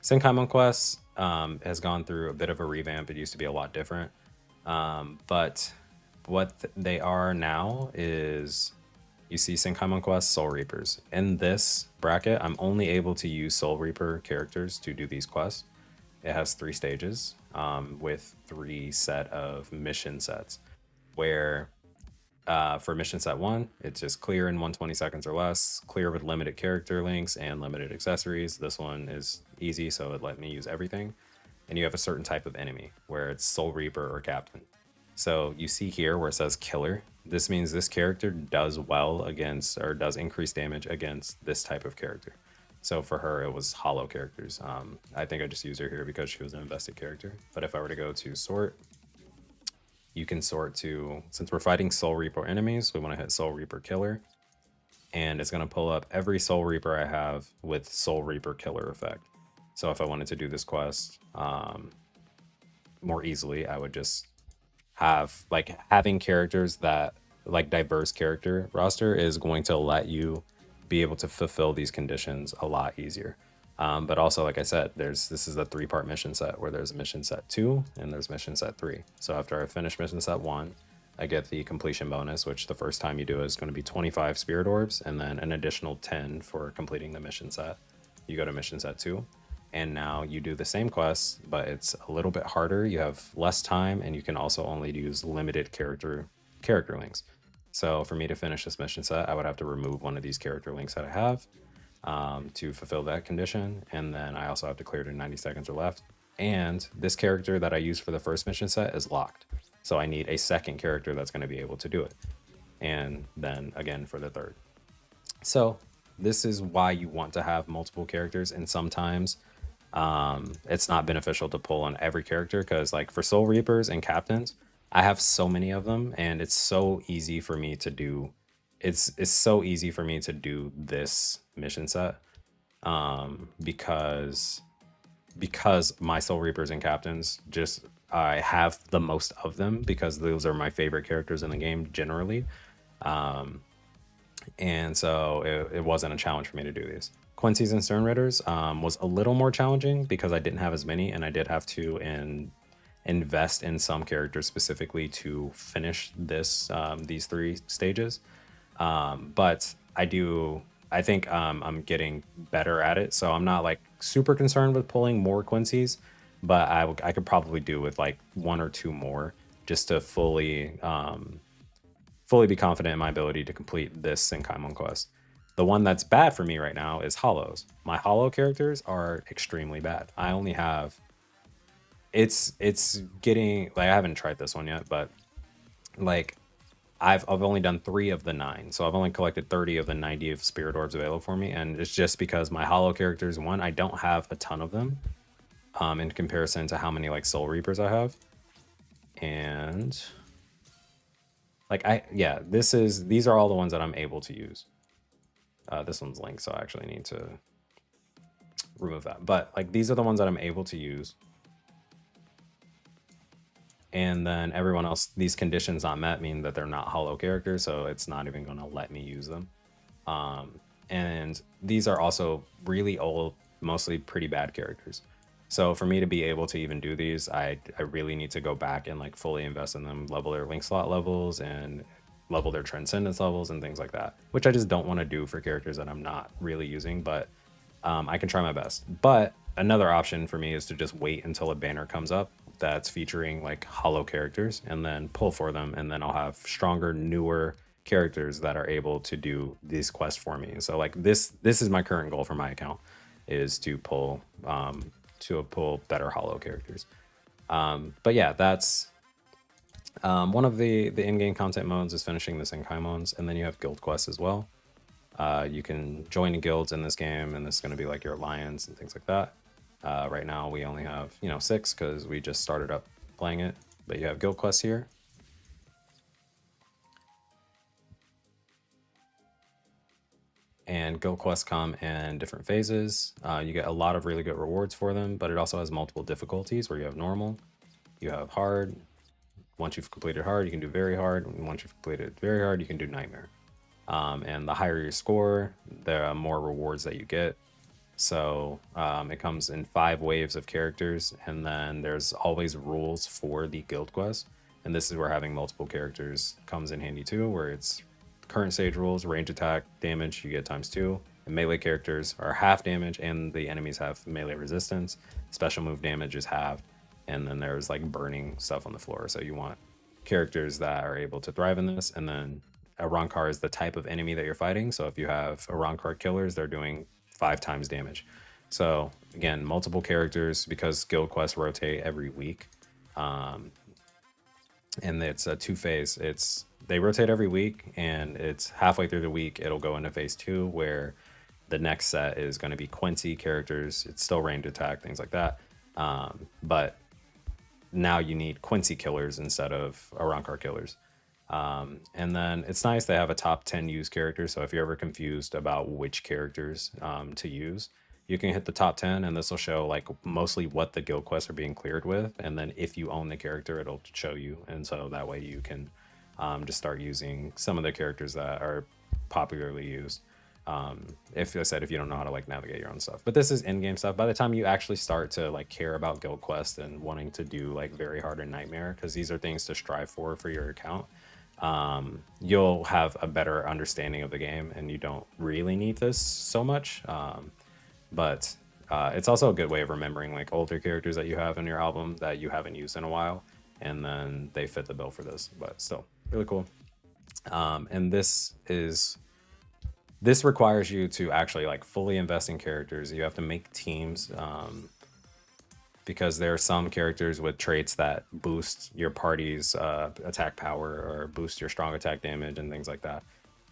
Senkaimon Quests has gone through a bit of a revamp. It used to be a lot different. But what they are now is, you see Senkaimon Quests, Soul Reapers. In this bracket, I'm only able to use Soul Reaper characters to do these quests. It has 3 stages with 3 set of mission sets, where for mission set 1, it's just clear in 120 seconds or less, clear with limited character links and limited accessories. This one is easy, so it let me use everything. And you have a certain type of enemy, where it's Soul Reaper or Captain. So you see here where it says Killer. This means this character does well against, or does increased damage against, this type of character. So for her, it was hollow characters. I think I just used her here because she was an invested character. But if I were to go to sort, you can sort to, since we're fighting Soul Reaper enemies, we want to hit Soul Reaper Killer. And it's going to pull up every Soul Reaper I have with Soul Reaper Killer effect. So if I wanted to do this quest more easily, I would just have, like, having characters that, like, diverse character roster is going to let you be able to fulfill these conditions a lot easier. But also, like I said, this is a 3-part mission set where there's mission set 2 and there's mission set 3. So after I finish mission set 1, I get the completion bonus, which the first time you do is going to be 25 spirit orbs and then an additional 10 for completing the mission set. You go to mission set 2, and now you do the same quests, but it's a little bit harder. You have less time, and you can also only use limited character links. So for me to finish this mission set, I would have to remove one of these character links that I have to fulfill that condition, and then I also have to clear it in 90 seconds or left. And this character that I used for the first mission set is locked, so I need a second character that's going to be able to do it, and then again for the third. So this is why you want to have multiple characters, and sometimes it's not beneficial to pull on every character, because like for Soul Reapers and Captains, I have so many of them, and it's so easy for me to do. It's so easy for me to do this mission set because my Soul Reapers and Captains, just I have the most of them because those are my favorite characters in the game generally. And so it wasn't a challenge for me to do these. Quincy's and Stern Ritters was a little more challenging because I didn't have as many, and I did have to invest in some characters specifically to finish these 3 stages. But I think I'm getting better at it, so I'm not like super concerned with pulling more Quincy's, but I could probably do with like 1 or 2 more just to fully be confident in my ability to complete this Senkaimon quest. The one that's bad for me right now is hollows. My hollow characters are extremely bad. I only have it's getting like, I haven't tried this one yet, but like I've only done 3 of the 9, so I've only collected 30 of the 90 of spirit orbs available for me, and it's just because my hollow characters, one, I don't have a ton of them in comparison to how many like Soul Reapers I have, and like these are all the ones that I'm able to use. This one's linked, so I actually need to remove that. But like these are the ones that I'm able to use. And then everyone else, these conditions not met mean that they're not hollow characters, so it's not even going to let me use them. And these are also really old, mostly pretty bad characters. So for me to be able to even do these, I really need to go back and like fully invest in them, level their link slot levels and level their transcendence levels and things like that, which I just don't want to do for characters that I'm not really using, but I can try my best. But another option for me is to just wait until a banner comes up that's featuring like hollow characters and then pull for them, and then I'll have stronger, newer characters that are able to do these quests for me. So like this is my current goal for my account, is to pull better hollow characters. But yeah, that's one of the in-game content modes is finishing the Senkaimons, and then you have guild quests as well. You can join guilds in this game, and this is going to be like your alliance and things like that. Right now we only have 6 because we just started up playing it, but you have guild quests here. And guild quests come in different phases. You get a lot of really good rewards for them, but it also has multiple difficulties where you have normal, you have hard. Once you've completed hard, you can do very hard. And once you've completed very hard, you can do nightmare. And the higher your score, the more rewards that you get. So it comes in 5 waves of characters, and then there's always rules for the guild quest. And this is where having multiple characters comes in handy too, where it's current stage rules, range attack damage, you get ×2. And melee characters are half damage, and the enemies have melee resistance. Special move damage is halved, and then there's like burning stuff on the floor. So you want characters that are able to thrive in this. And then a Rankar is the type of enemy that you're fighting. So if you have a Rankar killers, they're doing 5 times damage. So again, multiple characters because guild quests rotate every week. And it's a 2-phase. They rotate every week, and it's halfway through the week it'll go into phase 2, where the next set is going to be Quincy characters. It's still range attack, things like that. But now you need Quincy killers instead of Arankar killers. And then it's nice they have a top 10 used characters. So if you're ever confused about which characters to use, you can hit the top 10, and this will show like mostly what the guild quests are being cleared with. And then if you own the character, it'll show you. And so that way you can just start using some of the characters that are popularly used. If I said if you don't know how to like navigate your own stuff, but this is in-game stuff. By the time you actually start to like care about guild quest and wanting to do like very hard and nightmare, because these are things to strive for your account, you'll have a better understanding of the game, and you don't really need this so much. But it's also a good way of remembering like older characters that you have in your album that you haven't used in a while, and then they fit the bill for this. But still, really cool. And this requires you to actually like fully invest in characters. You have to make teams, because there are some characters with traits that boost your party's attack power or boost your strong attack damage and things like that.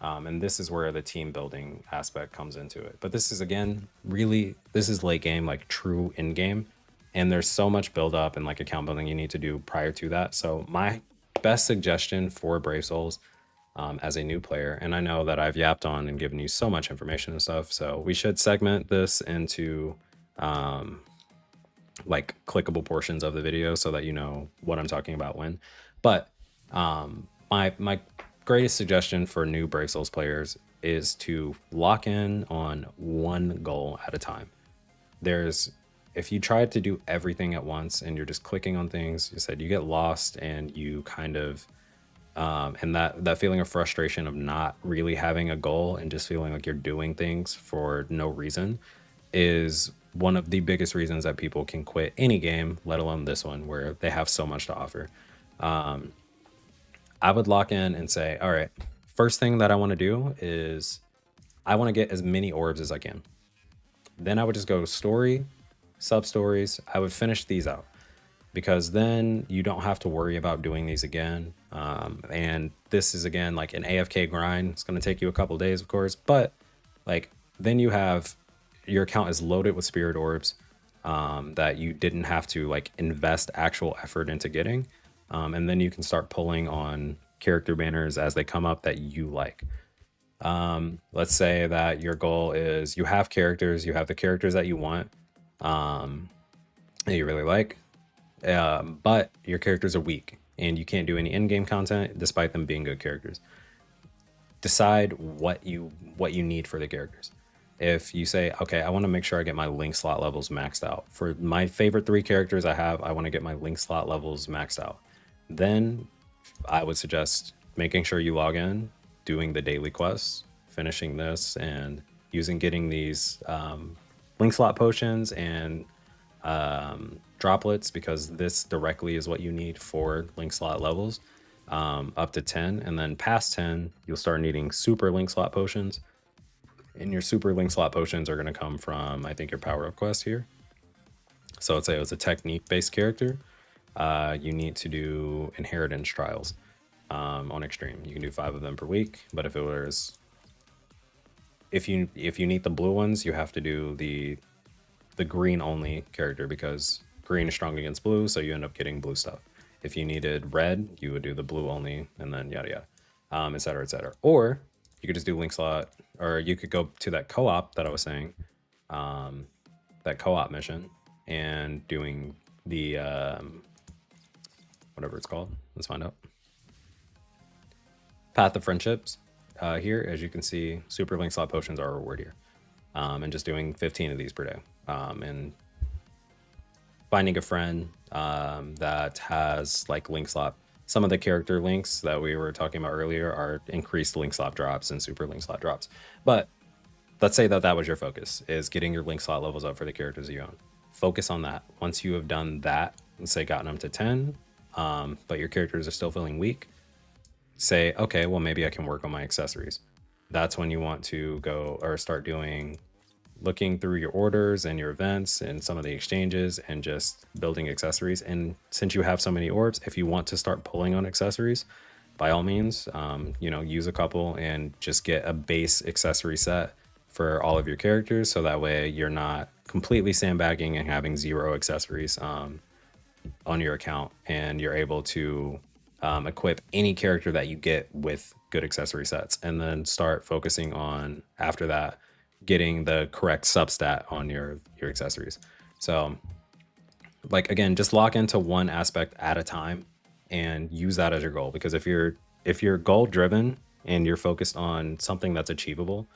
And this is where the team building aspect comes into it. But this is, again, really, this is late game, like true in game. And there's so much build up and like account building you need to do prior to that. So my best suggestion for Brave Souls, as a new player, and I know that I've yapped on and given you so much information and stuff, so we should segment this into like clickable portions of the video so that you know what I'm talking about when. But my greatest suggestion for new Brave Souls players is to lock in on one goal at a time. If you try to do everything at once and you're just clicking on things, you said you get lost, and you kind of and that feeling of frustration of not really having a goal and just feeling like you're doing things for no reason is one of the biggest reasons that people can quit any game, let alone this one where they have so much to offer. I would lock in and say, all right, first thing that I want to do is I want to get as many orbs as I can. Then I would just go story, sub stories. I would finish these out, because then you don't have to worry about doing these again. And this is, again, like an AFK grind. It's going to take you a couple days, of course, but like then you have your account is loaded with spirit orbs that you didn't have to like invest actual effort into getting. And then you can start pulling on character banners as they come up that you like. Let's say that your goal is you have characters, you have the characters that you want, that you really like, but your characters are weak and you can't do any in-game content despite them being good characters. Decide what you need for the characters. If you say, okay, I want to make sure I get my link slot levels maxed out. For my favorite 3 characters I have, I want to get my link slot levels maxed out. Then I would suggest making sure you log in, doing the daily quests, finishing this, and getting these link slot potions and droplets, because this directly is what you need for link slot levels up to 10. And then past 10, you'll start needing super link slot potions. And your super link slot potions are going to come from, I think, your power up quest here. So let's say it was a technique based character. You need to do inheritance trials on extreme. You can do 5 of them per week, but if you need the blue ones, you have to do the green only character, because green is strong against blue, so you end up getting blue stuff. If you needed red, you would do the blue only, and then yada yada, etc., etc. Or you could just do link slot, or you could go to that co-op that I was saying, that co-op mission, and doing the whatever it's called. Let's find out. Path of Friendships. Here, as you can see, super link slot potions are a reward here, and just doing 15 of these per day, and finding a friend that has like link slot. Some of the character links that we were talking about earlier are increased link slot drops and super link slot drops. But let's say that was your focus, is getting your link slot levels up for the characters you own. Focus on that. Once you have done that, and say gotten them to 10, but your characters are still feeling weak, say, okay, well, maybe I can work on my accessories. That's when you want to go or start looking through your orders and your events and some of the exchanges and just building accessories. And since you have so many orbs, if you want to start pulling on accessories, by all means, use a couple and just get a base accessory set for all of your characters. So that way you're not completely sandbagging and having 0 accessories on your account, and you're able to equip any character that you get with good accessory sets, and then start focusing on, after that, getting the correct substat on your accessories. So like, again, just lock into one aspect at a time and use that as your goal, because if you're goal driven and you're focused on something that's achievable,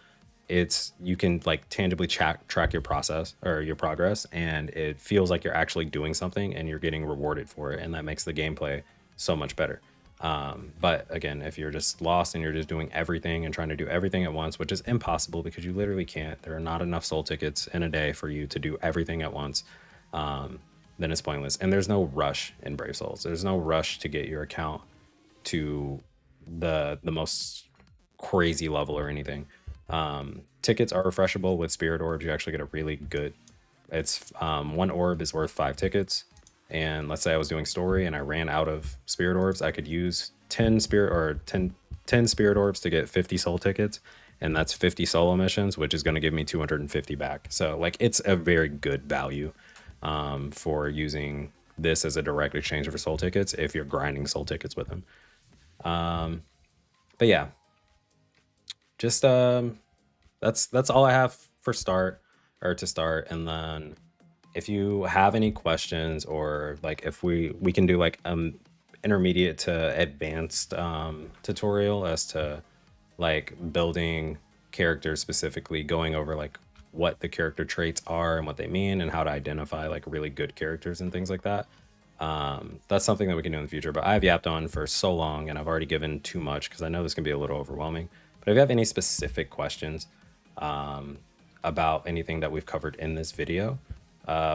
you can like tangibly track your process or your progress, and it feels like you're actually doing something and you're getting rewarded for it, and that makes the gameplay so much better. But again, if you're just lost and you're just doing everything and trying to do everything at once, which is impossible because you literally can't, there are not enough soul tickets in a day for you to do everything at once, then it's pointless. And there's no rush in Brave Souls. There's no rush to get your account to the most crazy level or anything. Tickets are refreshable with spirit orbs. You actually get a really good, it's one orb is worth 5 tickets. And let's say I was doing story and I ran out of spirit orbs, I could use 10 spirit orbs to get 50 soul tickets, and that's 50 solo missions, which is going to give me 250 back. So like it's a very good value for using this as a direct exchange for soul tickets if you're grinding soul tickets with them. But yeah, just that's all I have for to start. And then if you have any questions, or like if we can do like intermediate to advanced tutorial as to like building characters, specifically going over like what the character traits are and what they mean and how to identify like really good characters and things like that. That's something that we can do in the future, but I've yapped on for so long and I've already given too much because I know this can be a little overwhelming. But if you have any specific questions about anything that we've covered in this video,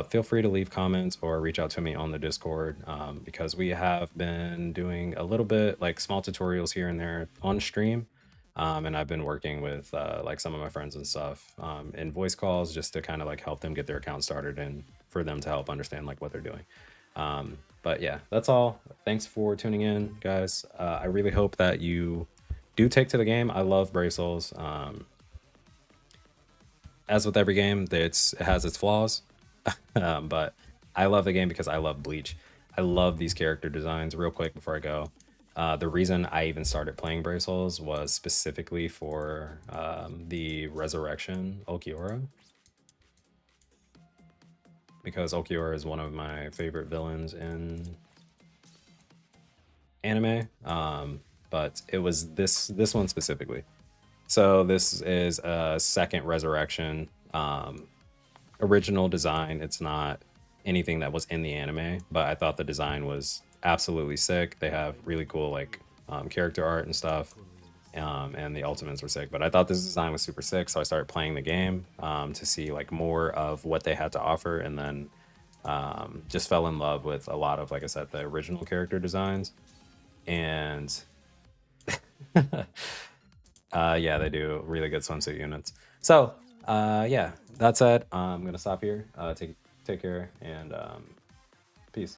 feel free to leave comments or reach out to me on the Discord, because we have been doing a little bit like small tutorials here and there on stream. And I've been working with like some of my friends and stuff in voice calls just to kind of like help them get their account started and for them to help understand like what they're doing. But yeah, that's all. Thanks for tuning in, guys. I really hope that you do take to the game. I love Brave Souls. As with every game, it has its flaws, but I love the game because I love Bleach. I love these character designs. Real quick before I go, the reason I even started playing Brave Souls was specifically for the Resurrection Ulquiorra, because Ulquiorra is one of my favorite villains in anime. But it was this one specifically. So this is a second Resurrection original design. It's not anything that was in the anime, but I thought the design was absolutely sick. They have really cool like character art and stuff, and the ultimates were sick. But I thought this design was super sick, so I started playing the game to see like more of what they had to offer, and then just fell in love with a lot of, like I said, the original character designs. And yeah, they do really good swimsuit units. So yeah, that said, I'm gonna stop here. Take care, and